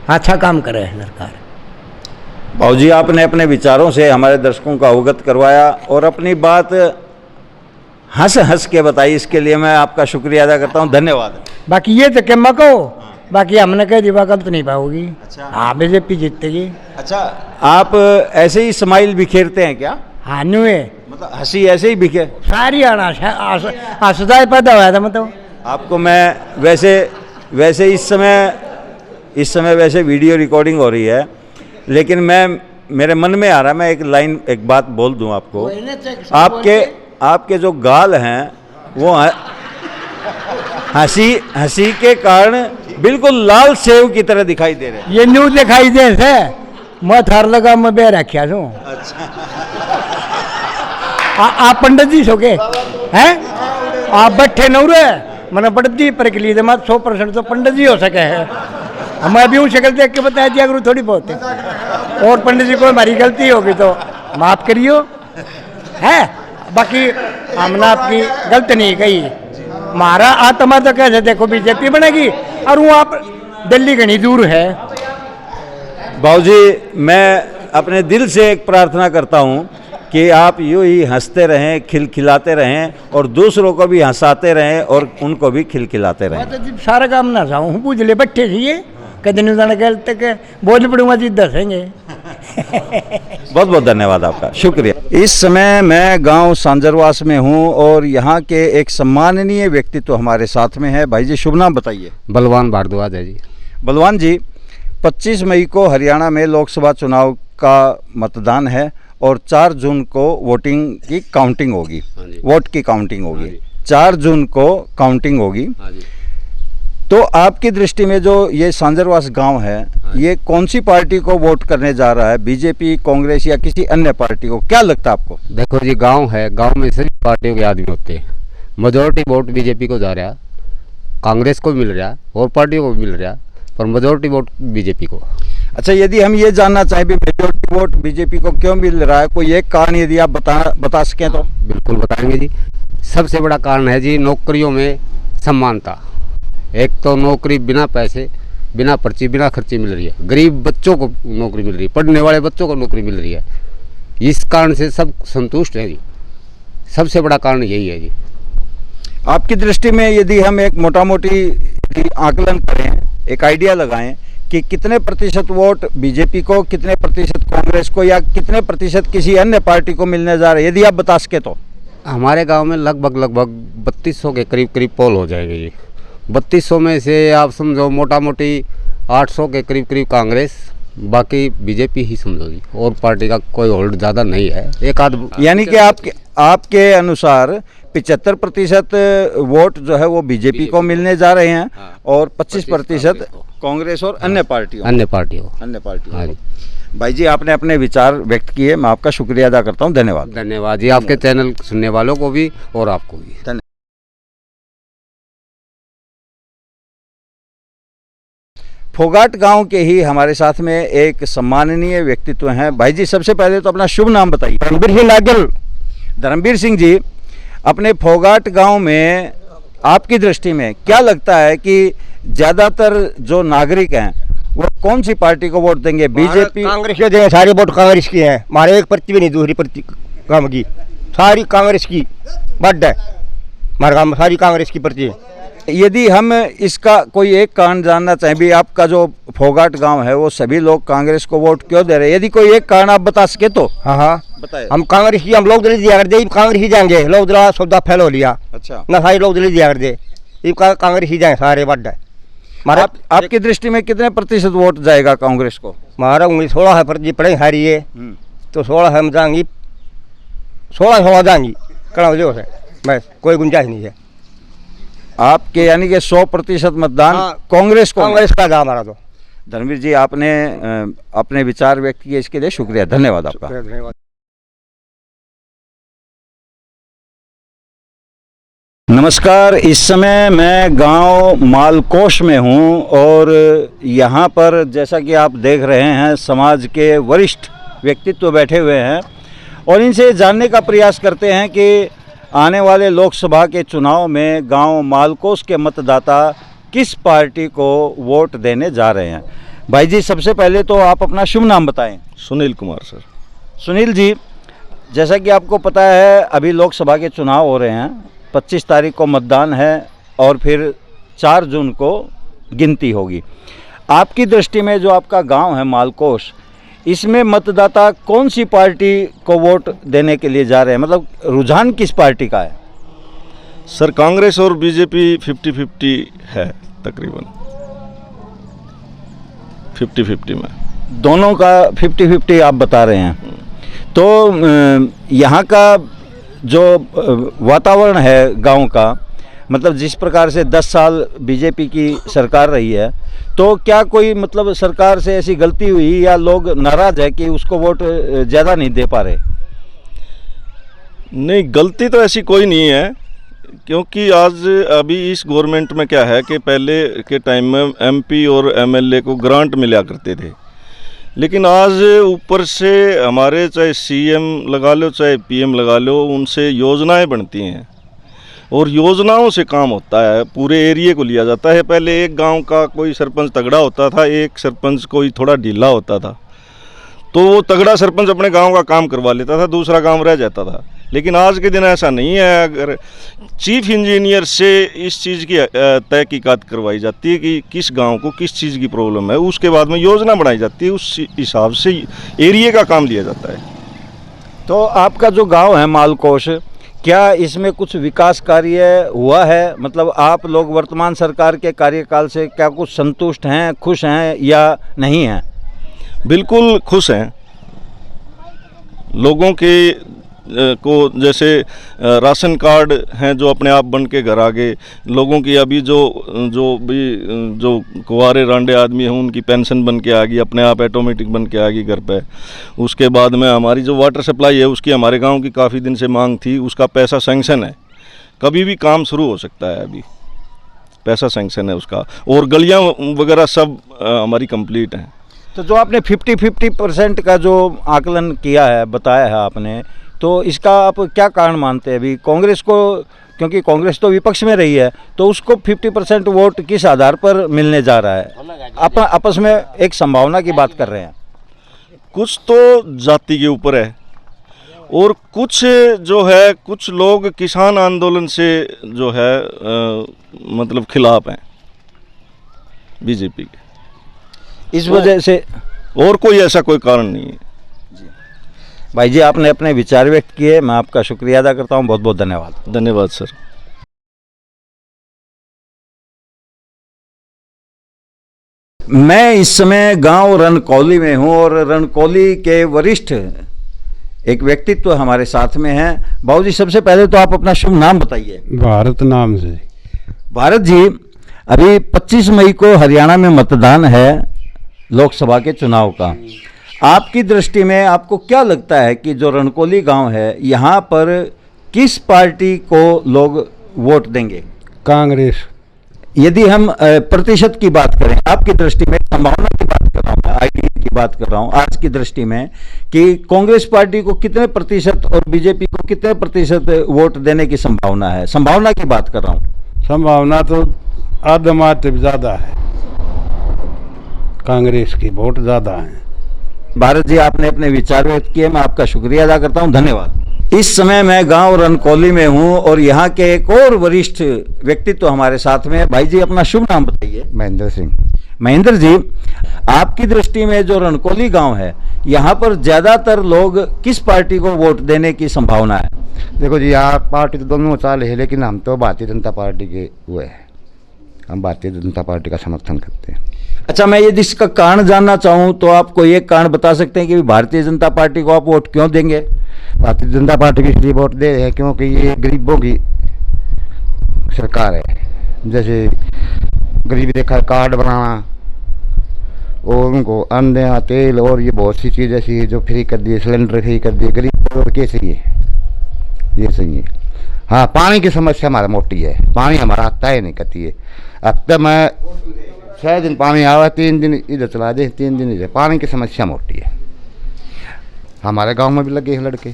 Speaker 5: अच्छा काम करे है सरकार।
Speaker 1: बाबू जी, आपने अपने विचारों से हमारे दर्शकों को अवगत करवाया और अपनी बात हंस हंस के बताई, इसके लिए मैं आपका शुक्रिया अदा करता हूं, धन्यवाद।
Speaker 5: बाकी ये तो क्या मको, बाकी हमने कह दिया गलत नहीं पाओगी।
Speaker 1: अच्छा,
Speaker 5: हाँ बीजेपी जीतेगी।
Speaker 1: अच्छा, आप ऐसे ही स्माइल बिखेरते हैं क्या?
Speaker 5: हाँ न्यू है,
Speaker 1: मतलब हंसी ऐसे ही बिखेर
Speaker 5: सारी आना हंसदाई पैदा हुआ था। मतलब
Speaker 1: आपको मैं वैसे इस समय वैसे वीडियो रिकॉर्डिंग हो रही है, लेकिन मेरे मन में आ रहा है, मैं एक बात बोल दूं आपको। आपके जो गाल हैं वो हंसी के कारण बिल्कुल लाल सेव की तरह दिखाई दे रहे हैं।
Speaker 5: ये न्यू दिखाई दे थे, मैं थार लगा मैं बे रखा छू।
Speaker 1: अच्छा,
Speaker 5: आप पंडित जी सो के हैं, आप बैठे न रे मैंने पंडित जी पर के लिए 100% तो पंडित जी हो सके है। मैं भी हूँ शक्ल देख के बता दिया करूँ थोड़ी बहुत है, और पंडित जी को हमारी गलती होगी तो माफ करियो है। बाकी हमने आपकी गलती नहीं कही, हमारा आत्मा तो कैसे देखो बीजेपी बनेगी और वो आप दिल्ली घनी दूर है।
Speaker 1: बाबूजी, मैं अपने दिल से एक प्रार्थना करता हूँ कि आप यूँ ही हंसते रहें, खिलखिलाते रहें और दूसरों को भी हंसाते रहें और उनको भी खिलखिलाते रहें।
Speaker 5: तो जी सारा काम ना चाहूँ पूछ ले बैठे चाहिए कदम जाने तक बोल पड़ूंगा जी दसेंगे।
Speaker 1: बहुत बहुत धन्यवाद आपका, शुक्रिया। इस समय मैं गांव सांजरवास में हूं और यहां के एक सम्माननीय व्यक्तित्व हमारे साथ में है। भाई जी, शुभ नाम बताइए।
Speaker 4: बलवान भारद्वाज है जी।
Speaker 1: बलवान जी, 25 मई को हरियाणा में लोकसभा चुनाव का मतदान है और 4 जून को वोटिंग की काउंटिंग होगी, वोट की काउंटिंग होगी, 4 जून को काउंटिंग होगी। तो आपकी दृष्टि में जो ये सांजरवास गांव है, ये कौन सी पार्टी को वोट करने जा रहा है, बीजेपी, कांग्रेस या किसी अन्य पार्टी को? क्या लगता है आपको?
Speaker 8: देखो जी, गांव है, गांव में सभी पार्टियों के आदमी होते हैं। मेजोरिटी वोट बीजेपी को जा रहा, कांग्रेस को मिल रहा और पार्टियों को मिल रहा, पर मेजोरिटी वोट बीजेपी को।
Speaker 1: अच्छा, यदि हम ये जानना चाहें भी मेजोरिटी वोट बीजेपी को क्यों मिल रहा है, कोई एक कारण यदि आप बता सकें तो?
Speaker 8: बिल्कुल बताएंगे जी। सबसे बड़ा कारण है जी नौकरियों में समानता। एक तो नौकरी बिना पैसे, बिना पर्ची, बिना खर्ची मिल रही है, गरीब बच्चों को नौकरी मिल रही है, पढ़ने वाले बच्चों को नौकरी मिल रही है। इस कारण से सब संतुष्ट हैं जी। सबसे बड़ा कारण यही है जी।
Speaker 1: आपकी दृष्टि में यदि हम एक मोटा मोटी आकलन करें, एक आइडिया लगाएं कि कितने प्रतिशत वोट बीजेपी को, कितने प्रतिशत कांग्रेस को या कितने प्रतिशत किसी अन्य पार्टी को मिलने जा रहे हैं, यदि आप बता सके तो?
Speaker 8: हमारे गांव में लगभग 3200 के करीब पोल हो जाएंगे जी। 3200 में से आप समझो मोटा मोटी 800 के करीब कांग्रेस, बाकी बीजेपी ही समझो जी। और पार्टी का कोई होल्ड ज़्यादा नहीं है, एक आध।
Speaker 1: यानी कि आपके अनुसार 75% वोट जो है वो बीजेपी को मिलने जा रहे हैं और 25% कांग्रेस और अन्य पार्टियों
Speaker 8: हाँ जी।
Speaker 1: भाई जी, आपने अपने विचार व्यक्त किए, मैं आपका शुक्रिया अदा करता हूँ। धन्यवाद।
Speaker 8: धन्यवाद जी, आपके चैनल सुनने वालों को भी और आपको भी धन्यवाद।
Speaker 1: फोगाट गांव के ही हमारे साथ में एक सम्माननीय व्यक्तित्व हैं। भाई जी, सबसे पहले तो अपना शुभ नाम बताइए।
Speaker 7: धर्मवीर सिंह नागल।
Speaker 1: धर्मवीर सिंह जी, अपने फोगाट गांव में आपकी दृष्टि में क्या लगता है कि ज़्यादातर जो नागरिक हैं वो कौन सी पार्टी को वोट देंगे? बीजेपी,
Speaker 7: कांग्रेस को देंगे। सारे वोट कांग्रेस की हैं। हमारे एक पर्ची भी नहीं, दूसरी पर्ची काम की, सारी कांग्रेस की बड है। हमारे गाँव में सारी कांग्रेस की पर्ची है।
Speaker 1: यदि हम इसका कोई एक कारण जानना चाहें भी, आपका जो फोगाट गांव है वो सभी लोग कांग्रेस को वोट क्यों दे रहे हैं, यदि कोई एक कारण आप बता सके तो?
Speaker 7: हाँ
Speaker 1: बताए।
Speaker 7: हम कांग्रेस की, हम लोग दिल्ली दिया कर दे, कांग्रेस ही जाएंगे। लोग दिला सौदा फैल हो लिया।
Speaker 1: अच्छा,
Speaker 7: ना सारे लोग दिल्ली दिया कर दे, कांग्रेस ही जाए सारे बड है।
Speaker 1: आपकी दृष्टि में कितने प्रतिशत वोट जाएगा कांग्रेस को?
Speaker 7: हमारा 16 है पर्ची पड़े हारी है, तो 16 हम जाएंगी, 16 जाएंगी कड़ा से, बस कोई गुंजाइश नहीं है।
Speaker 1: आपके यानी कि 100% मतदान कांग्रेस को?
Speaker 7: कांग्रेस का जा हमारा तो।
Speaker 1: धर्मवीर जी, आपने अपने विचार व्यक्त किए, इसके लिए शुक्रिया, धन्यवाद आपका।
Speaker 7: धन्यवाद।
Speaker 1: नमस्कार, इस समय मैं गांव मालकोश में हूं और यहां पर जैसा कि आप देख रहे हैं समाज के वरिष्ठ व्यक्तित्व बैठे हुए हैं और इनसे जानने का प्रयास करते हैं कि आने वाले लोकसभा के चुनाव में गांव मालकोस के मतदाता किस पार्टी को वोट देने जा रहे हैं। भाई जी, सबसे पहले तो आप अपना शुभ नाम बताएं।
Speaker 9: सुनील कुमार सर।
Speaker 1: सुनील जी, जैसा कि आपको पता है अभी लोकसभा के चुनाव हो रहे हैं, 25 तारीख को मतदान है और फिर 4 जून को गिनती होगी। आपकी दृष्टि में जो आपका गांव है मालकोस, इसमें मतदाता कौन सी पार्टी को वोट देने के लिए जा रहे हैं, मतलब रुझान किस पार्टी का है?
Speaker 9: सर, कांग्रेस और बीजेपी 50-50 है, तकरीबन 50-50 में।
Speaker 1: दोनों का 50-50 आप बता रहे हैं। तो यहाँ का जो वातावरण है गांव का, मतलब जिस प्रकार से 10 साल बीजेपी की सरकार रही है, तो क्या कोई मतलब सरकार से ऐसी गलती हुई या लोग नाराज़ है कि उसको वोट ज़्यादा नहीं दे पा रहे?
Speaker 9: नहीं, गलती तो ऐसी कोई नहीं है, क्योंकि आज अभी इस गवर्नमेंट में क्या है कि पहले के टाइम में एमपी और एमएलए को ग्रांट मिला करते थे, लेकिन आज ऊपर से हमारे चाहे सीएम लगा लो चाहे पीएम लगा लो, उनसे योजनाएं बनती हैं और योजनाओं से काम होता है। पूरे एरिया को लिया जाता है। पहले एक गांव का कोई सरपंच तगड़ा होता था, एक सरपंच कोई थोड़ा ढीला होता था, तो वो तगड़ा सरपंच अपने गांव का काम करवा लेता था, दूसरा गांव रह जाता था। लेकिन आज के दिन ऐसा नहीं है। अगर चीफ इंजीनियर से इस चीज़ की तहकीकात करवाई जाती है कि किस गांव को किस चीज़ की प्रॉब्लम है, उसके बाद में योजना बनाई जाती है, उस हिसाब से एरिया का काम लिया जाता है।
Speaker 1: तो आपका जो गांव है मालकोश, क्या इसमें कुछ विकास कार्य हुआ है? मतलब आप लोग वर्तमान सरकार के कार्यकाल से क्या कुछ संतुष्ट हैं, खुश हैं या नहीं हैं?
Speaker 9: बिल्कुल खुश हैं। लोगों के को जैसे राशन कार्ड हैं जो अपने आप बन के घर आ गए, लोगों की अभी जो कुंवारे रांडे आदमी हैं उनकी पेंशन बन के आ गई, अपने आप ऑटोमेटिक बन के आ गई घर पे। उसके बाद में हमारी जो वाटर सप्लाई है उसकी हमारे गांव की काफ़ी दिन से मांग थी, उसका पैसा सैंक्शन है, कभी भी काम शुरू हो सकता है, अभी पैसा सैंक्शन है उसका, और गलियाँ वगैरह सब हमारी कंप्लीट हैं।
Speaker 1: तो जो आपने 50% का जो आकलन किया है, बताया है आपने, तो इसका आप क्या कारण मानते हैं? अभी कांग्रेस को, क्योंकि कांग्रेस तो विपक्ष में रही है, तो उसको 50% वोट किस आधार पर मिलने जा रहा है? आप आपस में एक संभावना की बात कर रहे हैं।
Speaker 9: कुछ तो जाति के ऊपर है और कुछ जो है, कुछ लोग किसान आंदोलन से जो है मतलब खिलाफ हैं बीजेपी के,
Speaker 1: इस वजह से,
Speaker 9: और कोई ऐसा कोई कारण नहीं है।
Speaker 1: भाई जी आपने अपने विचार व्यक्त किए, मैं आपका शुक्रिया अदा करता हूँ, बहुत बहुत धन्यवाद।
Speaker 9: धन्यवाद सर।
Speaker 1: मैं इस समय गांव रणकौली में हूं और रणकौली के वरिष्ठ एक व्यक्तित्व हमारे साथ में हैं। बाबूजी सबसे पहले तो आप अपना शुभ नाम बताइए।
Speaker 10: भारत नाम से।
Speaker 1: भारत जी, अभी 25 मई को हरियाणा में मतदान है लोकसभा के चुनाव का। आपकी दृष्टि में आपको क्या लगता है कि जो रणकौली गांव है यहाँ पर किस पार्टी को लोग वोट देंगे?
Speaker 10: कांग्रेस।
Speaker 1: यदि हम प्रतिशत की बात करें, आपकी दृष्टि में, संभावना की बात कर रहा हूँ मैं, आइडिया की बात कर रहा हूँ आज की दृष्टि में, कि कांग्रेस पार्टी को कितने प्रतिशत और बीजेपी को कितने प्रतिशत वोट देने की संभावना है? संभावना की बात कर रहा हूँ।
Speaker 10: संभावना तो आधमात्र ज़्यादा है, कांग्रेस की वोट ज़्यादा है।
Speaker 1: भारत जी आपने अपने विचार व्यक्त किए, मैं आपका शुक्रिया अदा करता हूं, धन्यवाद। इस समय मैं गांव रणकौली में हूं और यहाँ के एक और वरिष्ठ व्यक्तित्व हमारे साथ में है। भाई जी अपना शुभ नाम बताइए।
Speaker 4: महेंद्र सिंह।
Speaker 1: महेंद्र जी, आपकी दृष्टि में जो रणकौली गांव है यहाँ पर ज्यादातर लोग किस पार्टी को वोट देने की संभावना है?
Speaker 4: देखो जी, यहाँ पार्टी तो दोनों चाल है, लेकिन हम तो भारतीय जनता पार्टी के हुए हैं, हम भारतीय जनता पार्टी का समर्थन करते हैं।
Speaker 1: अच्छा, मैं यदि इसका कारण जानना चाहूँ तो आप कोई एक कारण बता सकते हैं कि भारतीय जनता पार्टी को आप वोट क्यों देंगे?
Speaker 4: भारतीय जनता पार्टी के इसलिए वोट दे रहे हैं क्योंकि ये गरीबों की सरकार है। जैसे गरीब रेखा कार्ड बनाना और उनको अन्न देना, तेल और ये बहुत सी चीज़ ऐसी है जो फ्री कर दिए, सिलेंडर फ्री कर दिए, गरीब और कैसे ये सही है। हाँ, पानी की समस्या हमारा मोटी है, पानी हमारा आता है नहीं करती है। अब तक मैं 6 दिन पानी आवा, 3 दिन इधर चला दे, 3 दिन इधर, पानी की समस्या मोटी है। हमारे गांव में भी लगे हैं लड़के,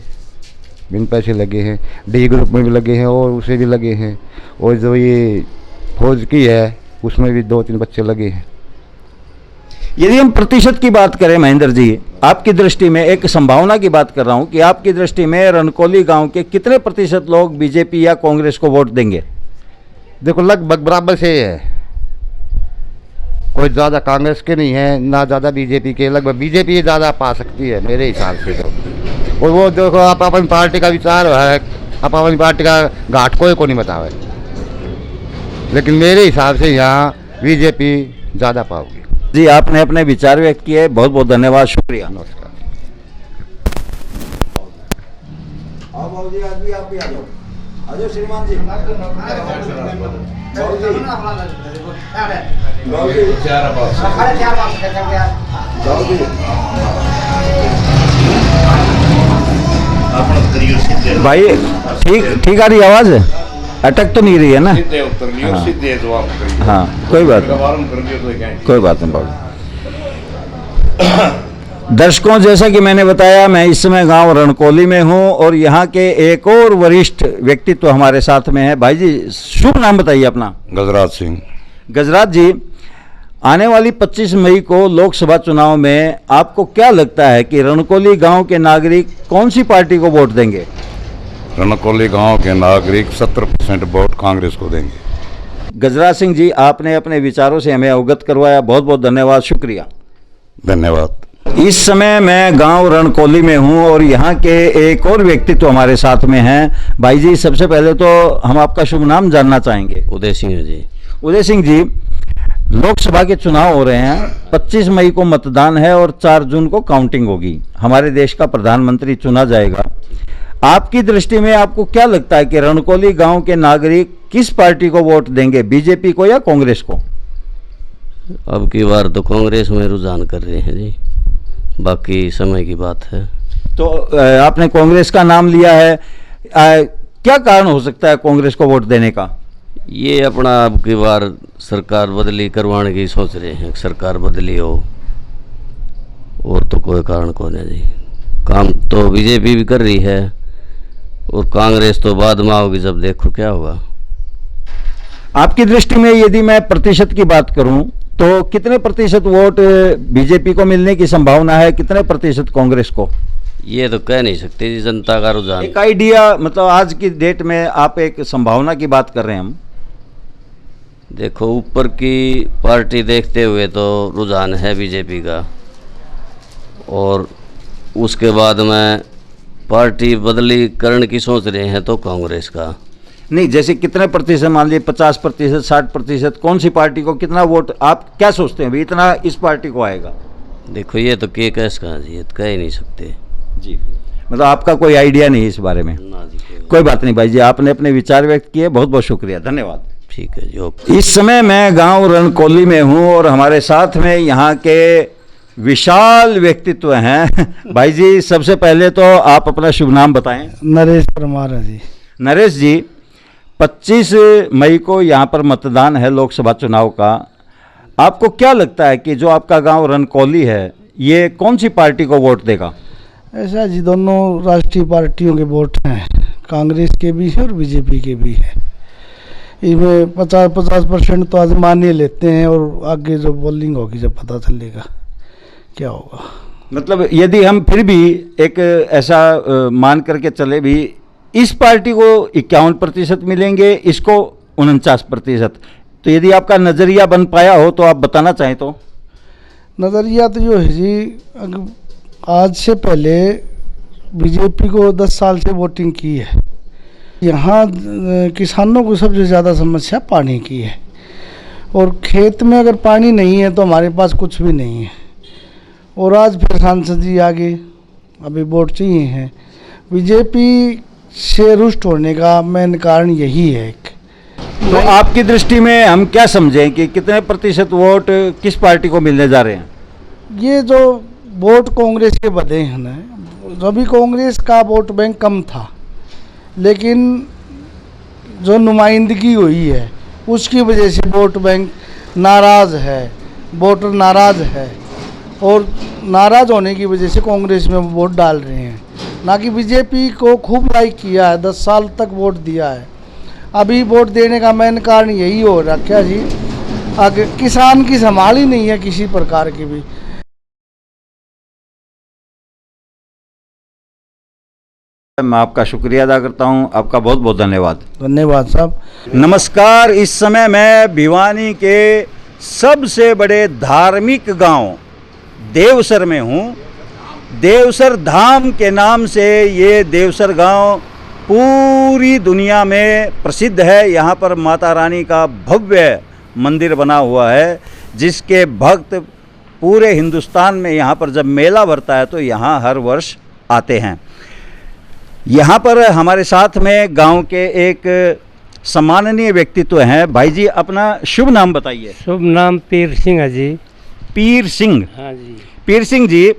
Speaker 4: बिन पैसे लगे हैं, डी ग्रुप में भी लगे हैं और उसे भी लगे हैं, और जो ये फौज की है उसमें भी 2-3 बच्चे लगे हैं।
Speaker 1: यदि हम प्रतिशत की बात करें महेंद्र जी, आपकी दृष्टि में, एक संभावना की बात कर रहा हूं कि आपकी दृष्टि में रणकौली गांव के कितने प्रतिशत लोग बीजेपी या कांग्रेस को वोट देंगे?
Speaker 4: देखो लगभग बराबर से है, कोई ज़्यादा कांग्रेस के नहीं है ना ज़्यादा बीजेपी के, लगभग बीजेपी ज़्यादा पा सकती है मेरे हिसाब से तो। और वो देखो आप अपनी पार्टी का विचार है, आप अपनी पार्टी का घाट कोई को नहीं बतावे, लेकिन मेरे हिसाब से यहाँ बीजेपी ज़्यादा पाओगी।
Speaker 1: जी आपने अपने विचार व्यक्त किए, बहुत बहुत धन्यवाद, शुक्रिया।
Speaker 4: नमस्कार।
Speaker 1: श्रीमान जी, भाई ठीक आ रही आवाज? अटक तो नहीं रही है ना? हाँ कोई बात नहीं बाबू। दर्शकों, जैसा कि मैंने बताया, मैं इस समय गांव रणकौली में हूं और यहाँ के एक और वरिष्ठ व्यक्तित्व हमारे साथ में है। भाई जी शुभ नाम बताइए अपना।
Speaker 2: गजराज सिंह।
Speaker 1: गजराज जी, आने वाली 25 मई को लोकसभा चुनाव में आपको क्या लगता है कि रणकौली गांव के नागरिक कौन सी पार्टी को वोट देंगे?
Speaker 2: रणकौली गांव के नागरिक 70% वोट कांग्रेस को देंगे।
Speaker 1: गजराज सिंह जी, आपने अपने विचारों से हमें अवगत करवाया, बहुत बहुत धन्यवाद, शुक्रिया।
Speaker 2: धन्यवाद।
Speaker 1: इस समय मैं गांव रणकौली में हूं और यहाँ के एक और व्यक्तित्व हमारे साथ में हैं। भाई जी सबसे पहले तो हम आपका शुभ नाम जानना चाहेंगे।
Speaker 11: उदय सिंह जी।
Speaker 1: उदय सिंह जी, लोकसभा के चुनाव हो रहे हैं, 25 मई को मतदान है और 4 जून को काउंटिंग होगी। हमारे देश का प्रधानमंत्री चुना जाएगा। आपकी दृष्टि में आपको क्या लगता है कि रणकोली गांव के नागरिक किस पार्टी को वोट देंगे, बीजेपी को या कांग्रेस को?
Speaker 11: अब की बार तो कांग्रेस में रुझान कर रहे हैं जी, बाकी समय की बात है।
Speaker 1: तो आपने कांग्रेस का नाम लिया है, क्या कारण हो सकता है कांग्रेस को वोट देने का?
Speaker 11: ये अपना अब की बार सरकार बदली करवाने की सोच रहे हैं, सरकार बदली हो, और तो कोई कारण कौन है जी। काम तो बीजेपी भी कर रही है और कांग्रेस तो बाद में आओगी, जब देखो क्या होगा।
Speaker 1: आपकी दृष्टि में यदि मैं प्रतिशत की बात करूं तो कितने प्रतिशत वोट बीजेपी को मिलने की संभावना है, कितने प्रतिशत कांग्रेस को?
Speaker 11: ये तो कह नहीं सकते जी, जनता का रुझान।
Speaker 1: एक आइडिया, मतलब आज की डेट में आप एक संभावना की बात कर रहे हैं। हम
Speaker 11: देखो ऊपर की पार्टी देखते हुए तो रुझान है बीजेपी का, और उसके बाद में पार्टी बदली करने की सोच रहे हैं तो कांग्रेस का।
Speaker 1: नहीं, जैसे कितने प्रतिशत, मान लीजिए 50%, 60%, कौन सी पार्टी को कितना वोट आप क्या सोचते हैं भी इतना इस पार्टी को आएगा?
Speaker 11: देखो ये तो के कैस कहा जी, ये तो कह ही नहीं सकते
Speaker 1: जी, मतलब आपका कोई आइडिया नहीं इस बारे में?
Speaker 11: ना जी।
Speaker 1: कोई बात नहीं भाई जी, आपने अपने विचार व्यक्त किए, बहुत बहुत शुक्रिया, धन्यवाद।
Speaker 11: ठीक है जी।
Speaker 1: इस समय मैं गांव रणकोली में हूं और हमारे साथ में यहाँ के विशाल व्यक्तित्व हैं। भाई जी, सबसे पहले तो आप अपना शुभ नाम बताएं।
Speaker 10: नरेश परमार है जी।
Speaker 1: नरेश जी, 25 मई को यहाँ पर मतदान है लोकसभा चुनाव का। आपको क्या लगता है कि जो आपका गांव रणकोली है, ये कौन सी पार्टी को वोट देगा?
Speaker 10: ऐसा जी, दोनों राष्ट्रीय पार्टियों के वोट हैं, कांग्रेस के भी है और बीजेपी के भी है। इसमें 50% तो आज मान ही लेते हैं, और आगे जो बोलिंग होगी जब पता चलेगा क्या होगा।
Speaker 1: मतलब यदि हम फिर भी एक ऐसा मान करके चले भी, इस पार्टी को 51% मिलेंगे, इसको 49%, तो यदि आपका नज़रिया बन पाया हो तो आप बताना चाहें तो?
Speaker 10: नज़रिया तो जो है जी, आज से पहले बीजेपी को 10 साल से वोटिंग की है। यहाँ किसानों को सबसे ज़्यादा समस्या पानी की है, और खेत में अगर पानी नहीं है तो हमारे पास कुछ भी नहीं है। और आज फिर सांसद जी आगे अभी वोट चाहिए हैं। बीजेपी से रुष्ट होने का मेन कारण यही है।
Speaker 1: तो आपकी दृष्टि में हम क्या समझें कि कितने प्रतिशत वोट किस पार्टी को मिलने जा रहे हैं?
Speaker 10: ये जो वोट कांग्रेस के बढ़े हैं ना, अभी कांग्रेस का वोट बैंक कम था, लेकिन जो नुमाइंदगी हुई है उसकी वजह से वोट बैंक नाराज़ है, वोटर नाराज़ है, और नाराज़ होने की वजह से कांग्रेस में वोट डाल रहे हैं, ना कि बीजेपी को खूब लाइक किया है, 10 साल तक वोट दिया है। अभी वोट देने का मेन कारण यही हो रखा जी, आगे किसान की संभाल ही नहीं है किसी प्रकार की भी।
Speaker 1: मैं आपका शुक्रिया अदा करता हूं, आपका बहुत बहुत धन्यवाद।
Speaker 10: धन्यवाद साहब।
Speaker 1: नमस्कार, इस समय मैं भिवानी के सबसे बड़े धार्मिक गांव देवसर में हूं। देवसर धाम के नाम से ये देवसर गांव पूरी दुनिया में प्रसिद्ध है। यहाँ पर माता रानी का भव्य मंदिर बना हुआ है, जिसके भक्त पूरे हिंदुस्तान में यहाँ पर जब मेला भरता है तो यहाँ हर वर्ष आते हैं। यहाँ पर हमारे साथ में गांव के एक सम्माननीय व्यक्तित्व हैं। भाई जी, अपना शुभ नाम बताइए।
Speaker 12: शुभ नाम पीर सिंह है जी।
Speaker 1: पीर सिंह?
Speaker 12: हाँ जी।
Speaker 1: पीर सिंह जी,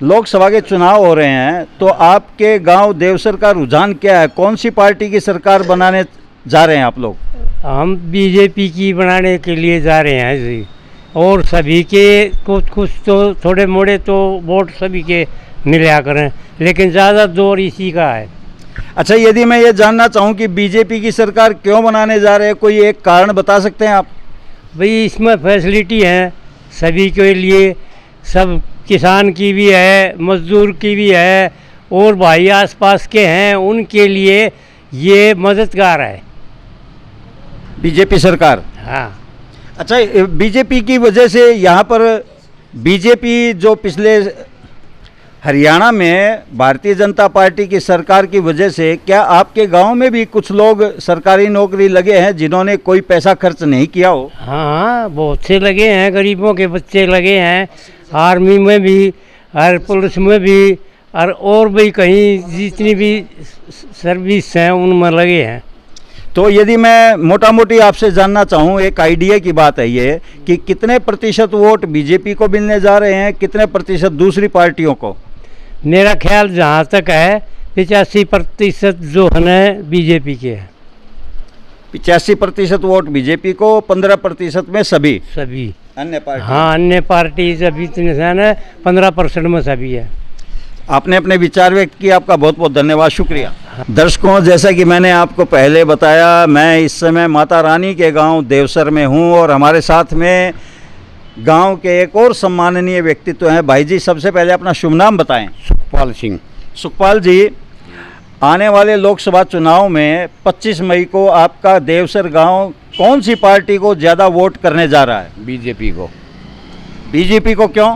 Speaker 1: लोकसभा के चुनाव हो रहे हैं, तो आपके गांव देवसर का रुझान क्या है? कौन सी पार्टी की सरकार बनाने जा रहे हैं आप लोग?
Speaker 12: हम बीजेपी की बनाने के लिए जा रहे हैं जी, और सभी के कुछ तो थोड़े मोड़े तो वोट सभी के मिला करें, लेकिन ज़्यादा जोर इसी का है।
Speaker 1: अच्छा, यदि मैं ये जानना चाहूँ कि बीजेपी की सरकार क्यों बनाने जा रहे हैं, कोई एक कारण बता सकते हैं आप?
Speaker 12: भाई, इसमें फैसिलिटी है सभी के लिए, सब किसान की भी है, मजदूर की भी है, और भाई आसपास के हैं उनके लिए ये मददगार है
Speaker 1: बीजेपी सरकार।
Speaker 12: हाँ।
Speaker 1: अच्छा, बीजेपी की वजह से यहाँ पर बीजेपी जो पिछले हरियाणा में भारतीय जनता पार्टी की सरकार की वजह से क्या आपके गांव में भी कुछ लोग सरकारी नौकरी लगे हैं जिन्होंने कोई पैसा खर्च नहीं किया हो?
Speaker 12: हाँ, बहुत से लगे हैं, गरीबों के बच्चे लगे हैं, आर्मी में भी और पुलिस में भी और भी कहीं जितनी भी सर्विस हैं उनमें लगे हैं।
Speaker 1: तो यदि मैं मोटा मोटी आपसे जानना चाहूँ, एक आइडिया की बात है ये कि कितने प्रतिशत वोट बीजेपी को मिलने जा रहे हैं, कितने प्रतिशत दूसरी पार्टियों को?
Speaker 12: मेरा ख्याल जहाँ तक है 85% जो है बीजेपी के हैं।
Speaker 1: 85% वोट बीजेपी को, 15% में सभी अन्य पार्टी?
Speaker 12: हाँ, अन्य पार्टी सभी 15% में सभी है।
Speaker 1: आपने अपने विचार व्यक्त किए, आपका बहुत बहुत धन्यवाद, शुक्रिया। दर्शकों, जैसा कि मैंने आपको पहले बताया, मैं इस समय माता रानी के गांव देवसर में हूं और हमारे साथ में गांव के एक और सम्माननीय व्यक्तित्व हैं। भाई जी, सबसे पहले अपना शुभ नाम बताएं।
Speaker 8: सुखपाल सिंह।
Speaker 1: सुखपाल जी, आने वाले लोकसभा चुनाव में 25 मई को आपका देवसर गांव कौन सी पार्टी को ज़्यादा वोट करने जा रहा है?
Speaker 8: बीजेपी को।
Speaker 1: बीजेपी को क्यों?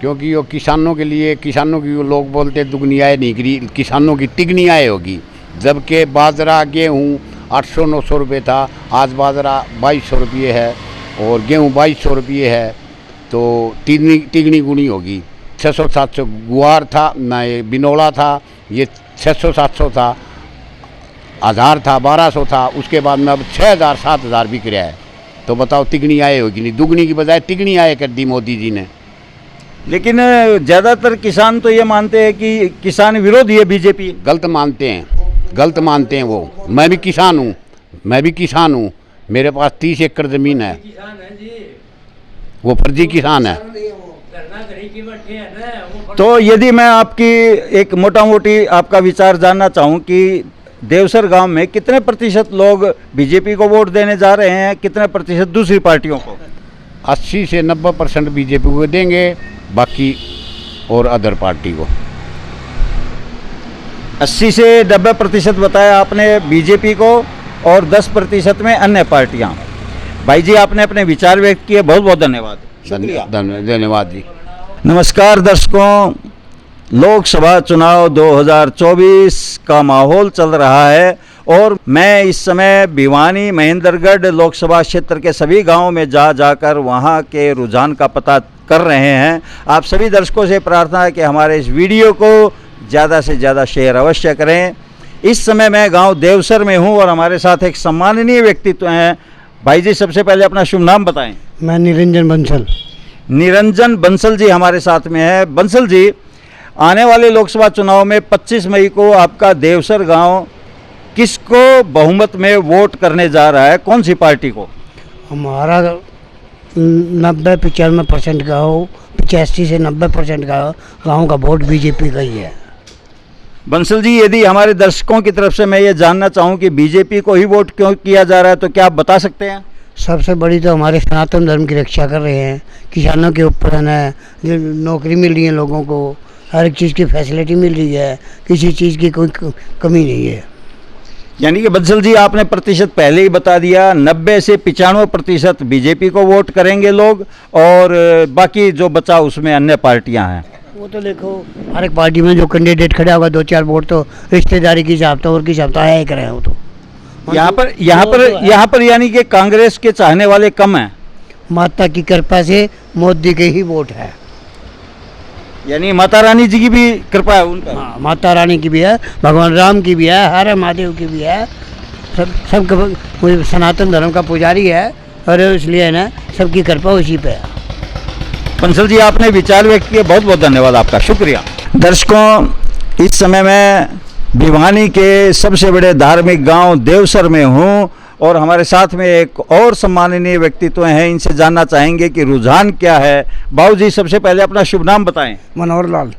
Speaker 8: क्योंकि वो किसानों के लिए, किसानों की वो लोग बोलते दुगनी आय नहीं करी, किसानों की तिगनी आय होगी। जबकि बाजरा गेहूँ 800-900 रुपये था, आज बाजरा 2200 रुपये है और गेहूँ 2200 रुपये है, तो तिगनी गुनी होगी। 600-700 गुआर था, ना ये बिनौला था, ये 600-700 था, 1000 था, 1200 था, उसके बाद में अब 6000-7000 बिक रहा है। तो बताओ तिगनी आय होगी नहीं, दुगनी की बजाय तिगनी आय कर दी मोदी जी ने।
Speaker 1: लेकिन ज़्यादातर किसान तो ये मानते हैं कि किसान विरोधी है बीजेपी।
Speaker 8: गलत मानते हैं वो। मैं भी किसान हूँ, मेरे पास 30 एकड़ ज़मीन है। वो फर्जी किसान है।
Speaker 1: तो यदि मैं आपकी एक मोटा मोटी आपका विचार जानना चाहूँ कि देवसर गांव में कितने प्रतिशत लोग बीजेपी को वोट देने जा रहे हैं, कितने प्रतिशत दूसरी पार्टियों को?
Speaker 8: 80 से 90% बीजेपी को देंगे, बाकी और अदर पार्टी को।
Speaker 1: 80 से 90% बताया आपने बीजेपी को और 10% में अन्य पार्टियां। भाई जी, आपने अपने विचार व्यक्त किए, बहुत बहुत धन्यवाद।
Speaker 8: धन्यवाद जी।
Speaker 1: नमस्कार दर्शकों, लोकसभा चुनाव 2024 का माहौल चल रहा है और मैं इस समय भिवानी महेंद्रगढ़ लोकसभा क्षेत्र के सभी गांवों में जाकर वहां के रुझान का पता कर रहे हैं। आप सभी दर्शकों से प्रार्थना है कि हमारे इस वीडियो को ज़्यादा से ज़्यादा शेयर अवश्य करें। इस समय मैं गांव देवसर में हूं और हमारे साथ एक सम्माननीय व्यक्तित्व हैं। भाई जी, सबसे पहले अपना शुभ नाम बताएं।
Speaker 5: मैं निरंजन बंसल।
Speaker 1: निरंजन बंसल जी हमारे साथ में है। बंसल जी, आने वाले लोकसभा चुनाव में 25 मई को आपका देवसर गांव किसको बहुमत में वोट करने जा रहा है, कौन सी पार्टी को?
Speaker 5: हमारा 90-95% गाँव, 85 से 90% गाँव का वोट बीजेपी का ही है।
Speaker 1: बंसल जी, यदि हमारे दर्शकों की तरफ से मैं ये जानना चाहूँ कि बीजेपी को ही वोट क्यों किया जा रहा है, तो क्या आप बता सकते हैं?
Speaker 5: सबसे बड़ी तो हमारे सनातन धर्म की रक्षा कर रहे हैं, किसानों के ऊपर है, जो नौकरी मिल रही है लोगों को, हर एक चीज़ की फैसिलिटी मिल रही है, किसी चीज़ की कोई कमी नहीं है।
Speaker 1: यानी कि बंसल जी, आपने प्रतिशत पहले ही बता दिया, 90 से 95% बीजेपी को वोट करेंगे लोग और बाकी जो बचा उसमें अन्य पार्टियां हैं।
Speaker 5: वो तो देखो, हर एक पार्टी में जो कैंडिडेट खड़ा होगा 2-4 वोट तो रिश्तेदारी की हिसाब और की हिसाब आया कर रहे हैं। वो तो यहाँ पर यानी कि कांग्रेस के चाहने वाले कम हैं। माता की कृपा से मोदी के ही वोट है,
Speaker 1: यानी माता रानी जी की भी कृपा है उनका।
Speaker 5: हाँ, माता रानी की भी है, भगवान राम की भी है, हर महादेव की भी है, सब कोई सनातन धर्म का पुजारी है और इसलिए है ना, सबकी कृपा उसी पे है।
Speaker 1: बंसल जी, आपने विचार व्यक्त किए, बहुत बहुत धन्यवाद आपका, शुक्रिया। दर्शकों, इस समय मैं भिवानी के सबसे बड़े धार्मिक गांव देवसर में हूं और हमारे साथ में एक और सम्माननीय व्यक्तित्व हैं, इनसे जानना चाहेंगे कि रुझान क्या है। बाबू जी, सबसे पहले अपना शुभ नाम बताएं।
Speaker 10: मनोहर लाल।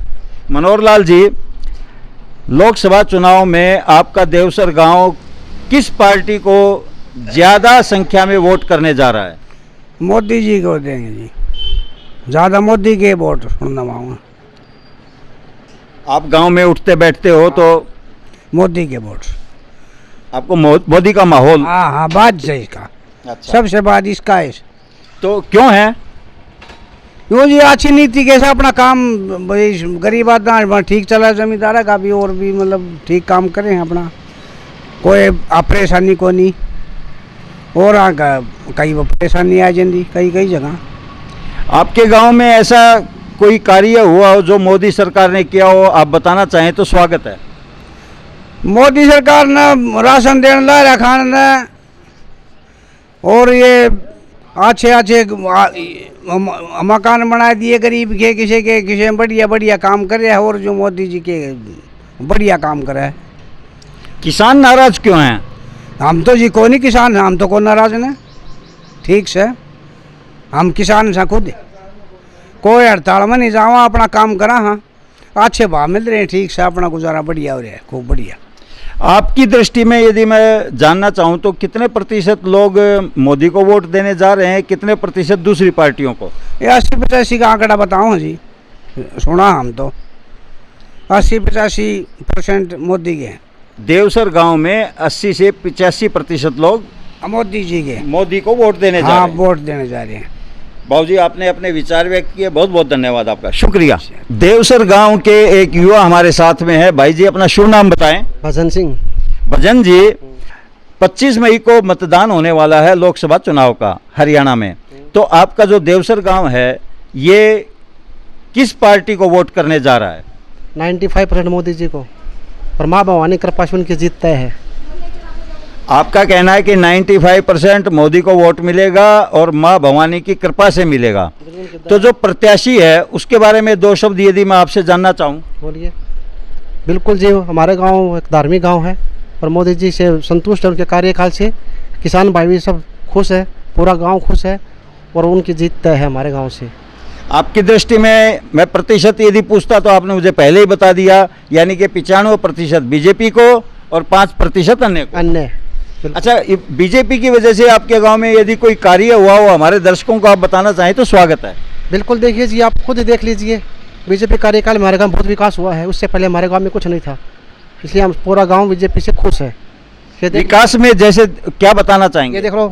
Speaker 1: मनोहर लाल जी, लोकसभा चुनाव में आपका देवसर गांव किस पार्टी को ज़्यादा संख्या में वोट करने जा रहा है?
Speaker 10: मोदी जी को देंगे जी, ज़्यादा मोदी के वोट सुनना मांगा।
Speaker 1: आप गांव में उठते बैठते हो तो
Speaker 10: मोदी के वोट,
Speaker 1: आपको मोदी का माहौल?
Speaker 10: हाँ, बात है इसका। अच्छा। सबसे बात इसका है।
Speaker 1: तो क्यों है?
Speaker 7: क्यों जी अच्छी नीति कैसा अपना काम भाई गरीब आदमी ठीक चला, जमींदार का भी और भी मतलब ठीक काम करें अपना, कोई परेशानी को नहीं। और कई परेशानी आ जाती कई कई जगह।
Speaker 1: आपके गांव में ऐसा कोई कार्य हुआ हो जो मोदी सरकार ने किया हो, आप बताना चाहें तो स्वागत है।
Speaker 7: मोदी सरकार ने राशन देने ला रहा खाना, और ये अच्छे अच्छे मकान बना दिए गरीब के, किसी बढ़िया बढ़िया काम करे है, और जो मोदी जी के बढ़िया काम करे है।
Speaker 1: किसान नाराज क्यों हैं?
Speaker 7: हम तो जी कोई नहीं किसान है, हम तो कोई नाराज नहीं, ठीक से हम किसान से खुद कोई हड़ताल में नहीं जावा, अपना काम करा। हाँ अच्छे भाव मिल रहे हैं, ठीक से अपना गुजारा बढ़िया हो रहा है, खूब बढ़िया।
Speaker 1: आपकी दृष्टि में यदि मैं जानना चाहूं तो कितने प्रतिशत लोग मोदी को वोट देने जा रहे हैं, कितने प्रतिशत दूसरी पार्टियों को?
Speaker 7: ये 80-85 का आंकड़ा बताऊँ जी, सुना हम तो 80-85% मोदी के हैं।
Speaker 1: देवसर गांव में 80 से 85% लोग
Speaker 7: मोदी जी के,
Speaker 1: मोदी को वोट देने जा रहे हैं।
Speaker 7: वोट देने जा रहे हैं।
Speaker 1: बाबूजी आपने अपने विचार व्यक्त किए, बहुत बहुत धन्यवाद आपका, शुक्रिया। देवसर गांव के एक युवा हमारे साथ में है। भाई जी अपना शुभ नाम बताएं।
Speaker 13: भजन सिंह।
Speaker 1: भजन जी, 25 मई को मतदान होने वाला है लोकसभा चुनाव का हरियाणा में, तो आपका जो देवसर गांव है ये किस पार्टी को वोट करने जा रहा है?
Speaker 13: 95% मोदी जी को, और माँ भवानी कृपा से उनकी जीत तय है।
Speaker 1: आपका कहना है कि 95% मोदी को वोट मिलेगा और माँ भवानी की कृपा से मिलेगा। तो जो प्रत्याशी है उसके बारे में 2 शब्द यदि मैं आपसे जानना चाहूँ।
Speaker 13: बोलिए। बिल्कुल जी, हमारे गांव एक धार्मिक गांव है और मोदी जी से संतुष्ट है, उनके कार्यकाल से किसान भाई भी सब खुश है, पूरा गांव खुश है, और उनकी जीत तय है हमारे गाँव से।
Speaker 1: आपकी दृष्टि में मैं प्रतिशत यदि पूछता तो आपने मुझे पहले ही बता दिया, यानी कि 95% बीजेपी को और 5% अन्य। अच्छा, बीजेपी की वजह से आपके गांव में यदि कोई कार्य हुआ हो हमारे दर्शकों को आप बताना चाहें तो स्वागत है।
Speaker 13: बिल्कुल, देखिए जी, आप खुद देख लीजिए, बीजेपी कार्यकाल में हमारे गांव बहुत विकास हुआ है, उससे पहले हमारे गांव में कुछ नहीं था, इसलिए हम पूरा गांव बीजेपी से खुश है।
Speaker 1: विकास में जैसे क्या बताना चाहेंगे?
Speaker 13: ये देख लो,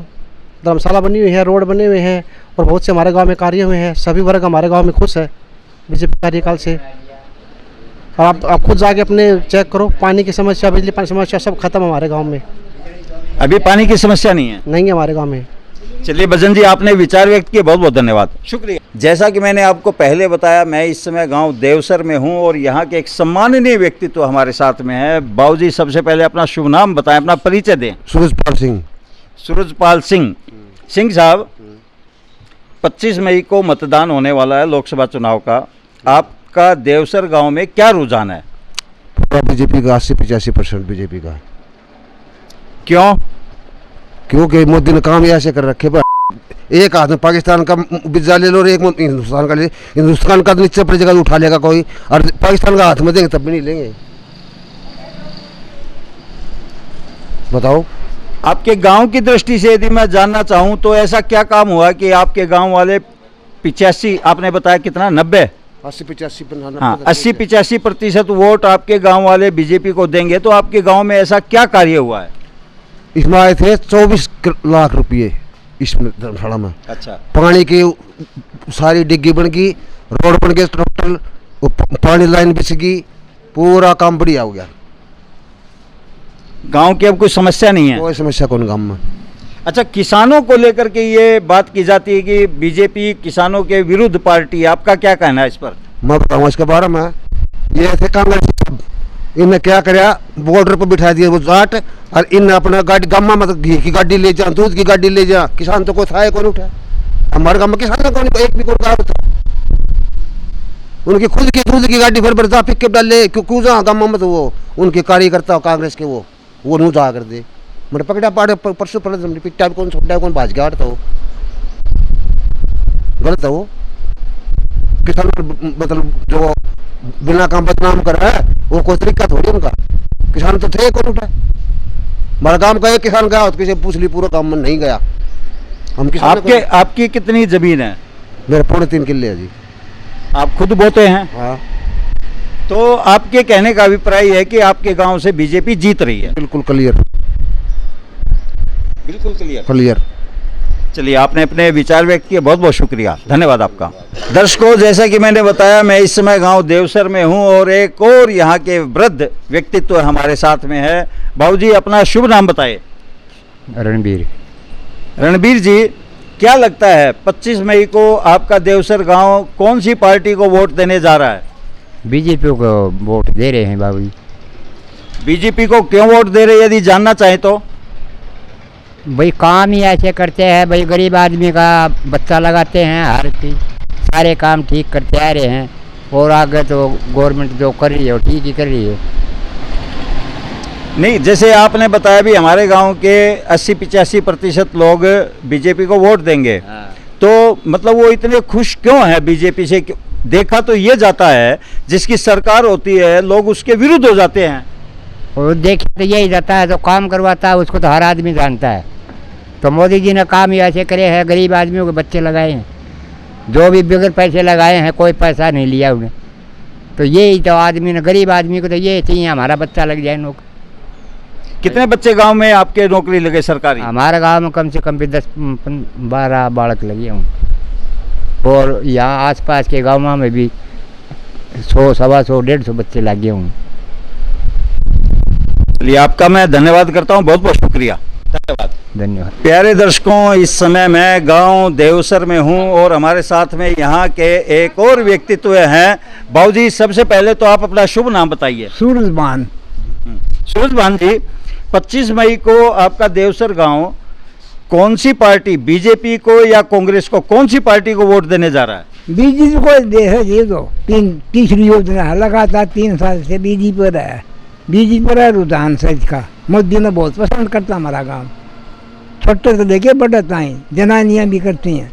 Speaker 13: धर्मशाला बनी हुई है, रोड बने हुए हैं, और बहुत से हमारे गाँव में कार्य हुए हैं, सभी वर्ग हमारे गाँव में खुश है बीजेपी कार्यकाल से। और आप खुद जाके अपने चेक करो, पानी की समस्या, बिजली पानी समस्या सब खत्म हमारे गाँव में।
Speaker 1: अभी पानी की समस्या नहीं है?
Speaker 13: नहीं है हमारे गांव में।
Speaker 1: चलिए भजन जी, आपने विचार व्यक्त किए, बहुत बहुत धन्यवाद, शुक्रिया। जैसा कि मैंने आपको पहले बताया, मैं इस समय गांव देवसर में हूं और यहां के एक सम्माननीय व्यक्तित्व हमारे साथ में है। बाबूजी सबसे पहले अपना शुभ नाम बताएं, अपना परिचय दें।
Speaker 4: सूरजपाल सिंह।
Speaker 1: सूरजपाल सिंह। सिंह साहब, 25 मई को मतदान होने वाला है लोकसभा चुनाव का, आपका देवसर गाँव में क्या रुझान है?
Speaker 4: पूरा बीजेपी का 80-85% बीजेपी का।
Speaker 1: क्यों?
Speaker 4: क्योंकि मोदी ने काम ऐसे कर रखे, एक हाथ में पाकिस्तान का वीजा ले लो और एक में हिंदुस्तान का ले। हिंदुस्तान का तो नीचे पड़ी जगह उठा लेगा कोई, और पाकिस्तान का हाथ में देंगे तब भी नहीं लेंगे। बताओ।
Speaker 1: आपके गांव की दृष्टि से यदि मैं जानना चाहूं तो ऐसा क्या काम हुआ कि आपके गांव वाले 85, आपने बताया कितना, 90?
Speaker 4: 80-85।
Speaker 1: हाँ, 80-85% वोट आपके गांव वाले बीजेपी को देंगे, तो आपके गांव में ऐसा क्या कार्य हुआ है?
Speaker 4: इसमें आए थे 24 लाख रुपये इसमें धर्मशाला में।
Speaker 1: अच्छा।
Speaker 4: पानी की सारी डिग्गी बन गई, रोड बन गए टोटल, पानी लाइन बिछ गई, पूरा काम बढ़िया हो गया।
Speaker 1: गांव की अब कोई समस्या नहीं है?
Speaker 4: कोई समस्या कौन गांव में।
Speaker 1: अच्छा, किसानों को लेकर के ये बात की जाती है कि बीजेपी किसानों के विरुद्ध पार्टी है, आपका क्या कहना है इस पर?
Speaker 4: मैं बताऊँ इसके बारे में, ये थे कांग्रेस, इन्हें क्या कराया, बॉर्डर पर बिठा दिया वो जाट, और इन्हें अपना गाड़ी गामा मतलब घी की गाड़ी ले जा, दूध की गाड़ी ले जा, किसान तो कोई था कौन उठा। हमारे गाँव में किसान कौन, एक भी कोई था, उनकी खुद की दूध की गाड़ी भर जा पिक डाले, क्यों जा गामा में, तो वो उनके कार्यकर्ता कांग्रेस के वो नू जा कर दे, मैंने पकड़ा पाड़े परसों पर पिट्टा कौन छोटा कौन भाज गया, तो गलत है वो। किसान मतलब जो बिना काम बदनाम कर रहा है वो कोई तरीका थोड़ी उनका, किसान तो थे कौन उठा। हमारा काम का एक किसान गया, किसी पूछ ली, पूरा काम में नहीं गया। हम किसान
Speaker 1: आपकी कितनी जमीन है?
Speaker 4: मेरे 3.5 किले है जी।
Speaker 1: आप खुद बोते हैं?
Speaker 4: हाँ।
Speaker 1: तो आपके कहने का अभिप्राय है कि आपके गांव से बीजेपी जीत रही है?
Speaker 4: बिल्कुल क्लियर।
Speaker 1: बिल्कुल क्लियर।
Speaker 4: क्लियर।
Speaker 1: चलिए, आपने अपने विचार व्यक्त किए, बहुत बहुत शुक्रिया, धन्यवाद आपका। दर्शकों, जैसा कि मैंने बताया, मैं इस समय गांव देवसर में हूं और एक और यहां के वृद्ध व्यक्तित्व हमारे साथ में है। बाबूजी, अपना शुभ नाम बताइए।
Speaker 14: रणबीर।
Speaker 1: रणबीर जी, क्या लगता है 25 मई को आपका देवसर गांव कौन सी पार्टी को वोट देने जा रहा है?
Speaker 14: बीजेपी को वोट दे रहे हैं बाबूजी।
Speaker 1: बीजेपी को क्यों वोट दे रहे हैं, यदि जानना चाहें तो?
Speaker 14: भाई काम ही ऐसे करते हैं, भाई गरीब आदमी का बच्चा लगाते हैं, हर चीज़ सारे काम ठीक करते आ रहे हैं, और आगे तो गवर्नमेंट जो कर रही है वो ठीक ही कर रही है।
Speaker 1: नहीं, जैसे आपने बताया भी हमारे गांव के 80-85% लोग बीजेपी को वोट देंगे, तो मतलब वो इतने खुश क्यों हैं बीजेपी से? देखा तो ये जाता है जिसकी सरकार होती है लोग उसके विरुद्ध हो जाते हैं।
Speaker 14: और देखिए तो यही जाता है, जो काम करवाता है उसको तो हर आदमी जानता है। तो मोदी जी ने काम ही ऐसे करे हैं, गरीब आदमियों के बच्चे लगाए हैं, जो भी बगैर पैसे लगाए हैं, कोई पैसा नहीं लिया उन्हें। तो यही तो आदमी ने, गरीब आदमी को तो ये चाहिए हमारा बच्चा लग जाए नौकरी।
Speaker 1: कितने बच्चे गांव में आपके नौकरी लगे सरकारी?
Speaker 14: हमारे गांव में कम से कम भी 10-12 बालक लगे हों, और यहाँ आसपास के गाँव में भी 100, 125, 150 बच्चे लगे हों।
Speaker 1: चलिए, आपका मैं धन्यवाद करता हूँ, बहुत बहुत शुक्रिया, धन्यवाद।
Speaker 14: धन्यवाद।
Speaker 1: प्यारे दर्शकों, इस समय मैं गांव देवसर में हूं और हमारे साथ में यहाँ के एक और व्यक्तित्व हैं। बाबूजी, सबसे पहले तो आप अपना शुभ नाम बताइए।
Speaker 15: सूरजबान।
Speaker 1: सूरजबान जी, 25 मई को आपका देवसर गांव कौन सी पार्टी, बीजेपी को या कांग्रेस को, कौन सी पार्टी को वोट देने जा रहा है?
Speaker 15: बीजेपी को दे है ये तो तीसरी योजना है, लगातार 3 साल से बीजेपी पर है। बीजेपी पर है रुझान से इसका, मोदी ने बहुत पसंद करता हमारा गांव, छोटे से लेके बड़े ताई जनानियां भी करती हैं।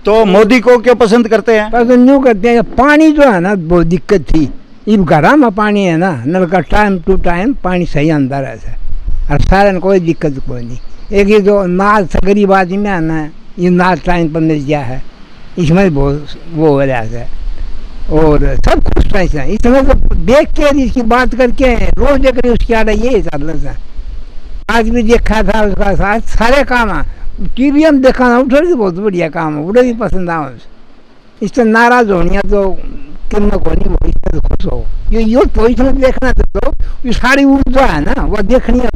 Speaker 1: तो मोदी को क्यों पसंद करते हैं?
Speaker 15: पसंद यूँ करते हैं, पानी जो है ना बहुत दिक्कत थी, इब घरा में पानी है ना, नल का टाइम टू टाइम पानी सही अंदर है, और सारे कोई दिक्कत कोई नहीं। एक ये जो नाल से गरीब आदमी है ना, ये नाल टाइम पर मिल गया है, इसमें बहुत वो हो रहा है, और सब खुश रहते हैं। इसमें तो देख के इसकी बात करके रोज देख रहे उसकी आड़ ये चल रहा है। आज भी देखा था उसका साथ सारे काम टीवी में देखा ना, उधर भी बहुत बढ़िया काम है, उधर भी पसंद आ। इससे नाराज होनी तो कितना को नहीं, वो इससे खुश हो, ये तो इसमें देखना तो ये सारी ऊर्जा है ना, वो देखनी है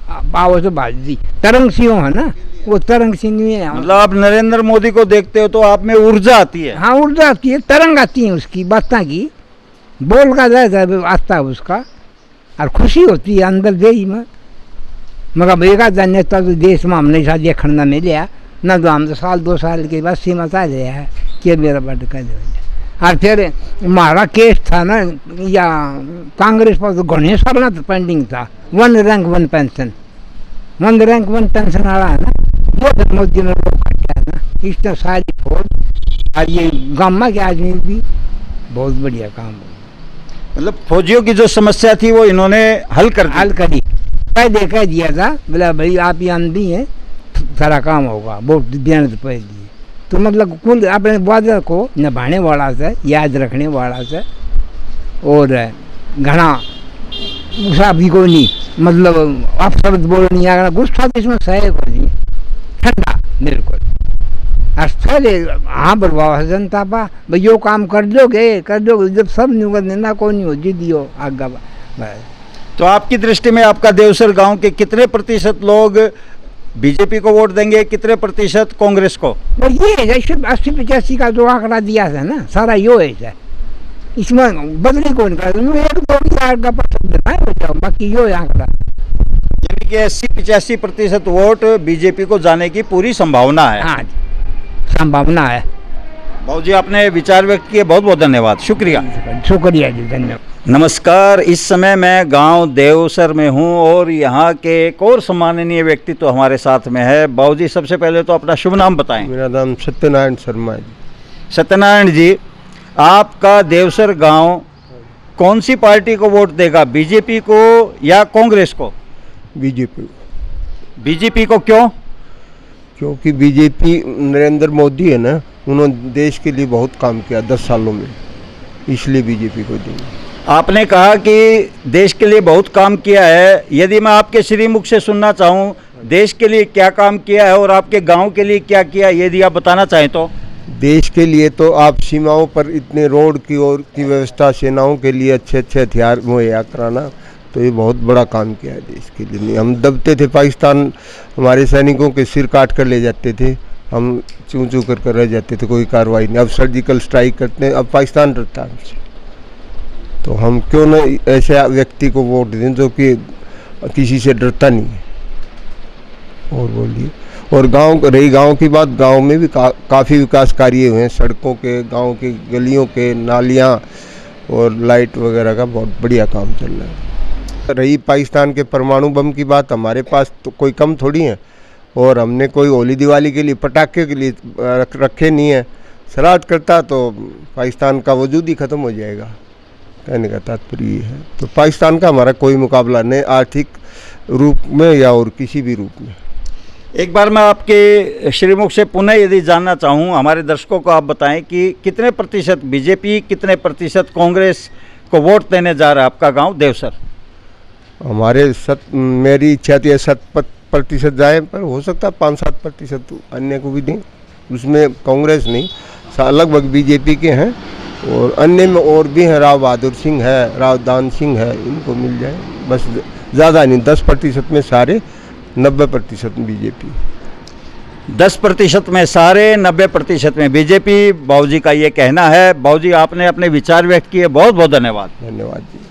Speaker 15: बाबा से बाजी तरंग सी है ना, वो तरंग सी नहीं है।
Speaker 1: मतलब आप नरेंद्र मोदी को देखते हो तो आप में ऊर्जा आती है?
Speaker 15: हाँ, ऊर्जा आती है, तरंग आती है उसकी बातों की, बोल का जाए आता है उसका, और खुशी होती है अंदर दे ही में। मगर एक आध नेता तो देश में हमने ऐसा देखना नहीं लिया ना, तो हम तो 1-2 साल के बाद सीमा चा लिया है कि मेरा बड़ कर दे। और फिर हमारा केस था ना, या कांग्रेस पर तो घने साल ना तो पेंडिंग था, 1 रैंक 1 पेंशन, 1 रैंक 1 पेंशन आ रहा है ना, वो मोदी ने रोक कटा है ना, इसने सारी फौज और ये गामा के आदमी भी बहुत बढ़िया काम हो।
Speaker 1: मतलब फौजियों की जो समस्या थी वो इन्होंने हल करी।
Speaker 15: देखा दिया था, बोला भाई आप ये आंधी हैं, सारा काम होगा, वोट देने से पहले दिए। तो मतलब कुल अपने वादा को निभाने वाला से, याद रखने वाला से, और घना गुस्सा भी कोई नहीं, मतलब आप शब्द बोलनी अगर गुस्सा तो इसमें सही को नहीं, ठंडा बिल्कुल। हाँ बरवा जनता पा भाई यो काम कर दोगे, जब सब नहीं कर देना कोई नहीं हो जी दियो आगा।
Speaker 1: तो आपकी दृष्टि में आपका देवसर गांव के कितने प्रतिशत लोग बीजेपी को वोट देंगे, कितने प्रतिशत कांग्रेस को?
Speaker 15: ये है 80-85 का जो आंकड़ा दिया था ना, सारा यो है, इसमें बदली कौन कर, 1-2 का परसेंट हो जाओ, बाकी यो आंकड़ा।
Speaker 1: यानी कि 80-85% वोट बीजेपी को जाने की पूरी संभावना है।
Speaker 15: हाँ, संभावना है।
Speaker 1: बाबूजी, आपने विचार व्यक्त किए, बहुत बहुत धन्यवाद, शुक्रिया।
Speaker 15: शुक्रिया जी, धन्यवाद।
Speaker 1: नमस्कार, इस समय मैं गांव देवसर में हूं और यहाँ के एक और सम्माननीय व्यक्तित्व तो हमारे साथ में है। बाबूजी, सबसे पहले तो अपना शुभ नाम बताएं।
Speaker 16: मेरा नाम सत्यनारायण शर्मा है।
Speaker 1: सत्यनारायण जी, आपका देवसर गांव कौन सी पार्टी को वोट देगा, बीजेपी को या कांग्रेस को?
Speaker 16: बीजेपी।
Speaker 1: बीजेपी को क्यों?
Speaker 16: क्योंकि बीजेपी नरेंद्र मोदी है ना, उन्होंने देश के लिए बहुत काम किया 10 सालों में, इसलिए बीजेपी को देंगे।
Speaker 1: आपने कहा कि देश के लिए बहुत काम किया है, यदि मैं आपके श्रीमुख से सुनना चाहूँ देश के लिए क्या काम किया है और आपके गांव के लिए क्या किया, यदि आप बताना चाहें तो।
Speaker 16: देश के लिए तो आप सीमाओं पर इतने रोड की और की व्यवस्था, सेनाओं के लिए अच्छे अच्छे हथियार मुहैया कराना, तो ये बहुत बड़ा काम किया है देश के लिए। नहीं, हम दबते थे, पाकिस्तान हमारे सैनिकों के सिर काट कर ले जाते थे, हम चूं चूं कर रह जाते थे, कोई कार्रवाई नहीं। अब सर्जिकल स्ट्राइक करते हैं, अब पाकिस्तान डरता है हमसे। तो हम क्यों न ऐसे व्यक्ति को वोट दें जो कि किसी से डरता नहीं है। और बोलिए, और गांव की बात, गांव में भी काफ़ी विकास कार्य हुए हैं, सड़कों के, गांव की गलियों के, नालियां और लाइट वगैरह का बहुत बढ़िया काम चल रहा है। रही पाकिस्तान के परमाणु बम की बात, हमारे पास तो कोई कम थोड़ी है, और हमने कोई होली दिवाली के लिए पटाखे के लिए रखे नहीं है। शरारत करता तो पाकिस्तान का वजूद ही ख़त्म हो जाएगा, कहने का तात्पर्य ये है। तो पाकिस्तान का हमारा कोई मुकाबला नहीं, आर्थिक रूप में या और किसी भी रूप में।
Speaker 1: एक बार मैं आपके श्रीमुख से पुनः यदि जानना चाहूँ, हमारे दर्शकों को आप बताएं कि कितने प्रतिशत बीजेपी, कितने प्रतिशत कांग्रेस को वोट देने जा रहा है आपका गांव देवसर?
Speaker 16: हमारे मेरी इच्छा थी 7% जाए, पर हो सकता है 5-7% अन्य को भी दें। उसमें कांग्रेस नहीं, लगभग बीजेपी के हैं, और अन्य में और भी हैं, राव बहादुर सिंह है, राव दान सिंह है, इनको मिल जाए बस, ज़्यादा नहीं। 10% में सारे, 90% बीजेपी।
Speaker 1: 10% में सारे, 90% में बीजेपी, बाबूजी का ये कहना है। बाबूजी, आपने अपने विचार व्यक्त किए, बहुत बहुत धन्यवाद।
Speaker 16: धन्यवाद जी।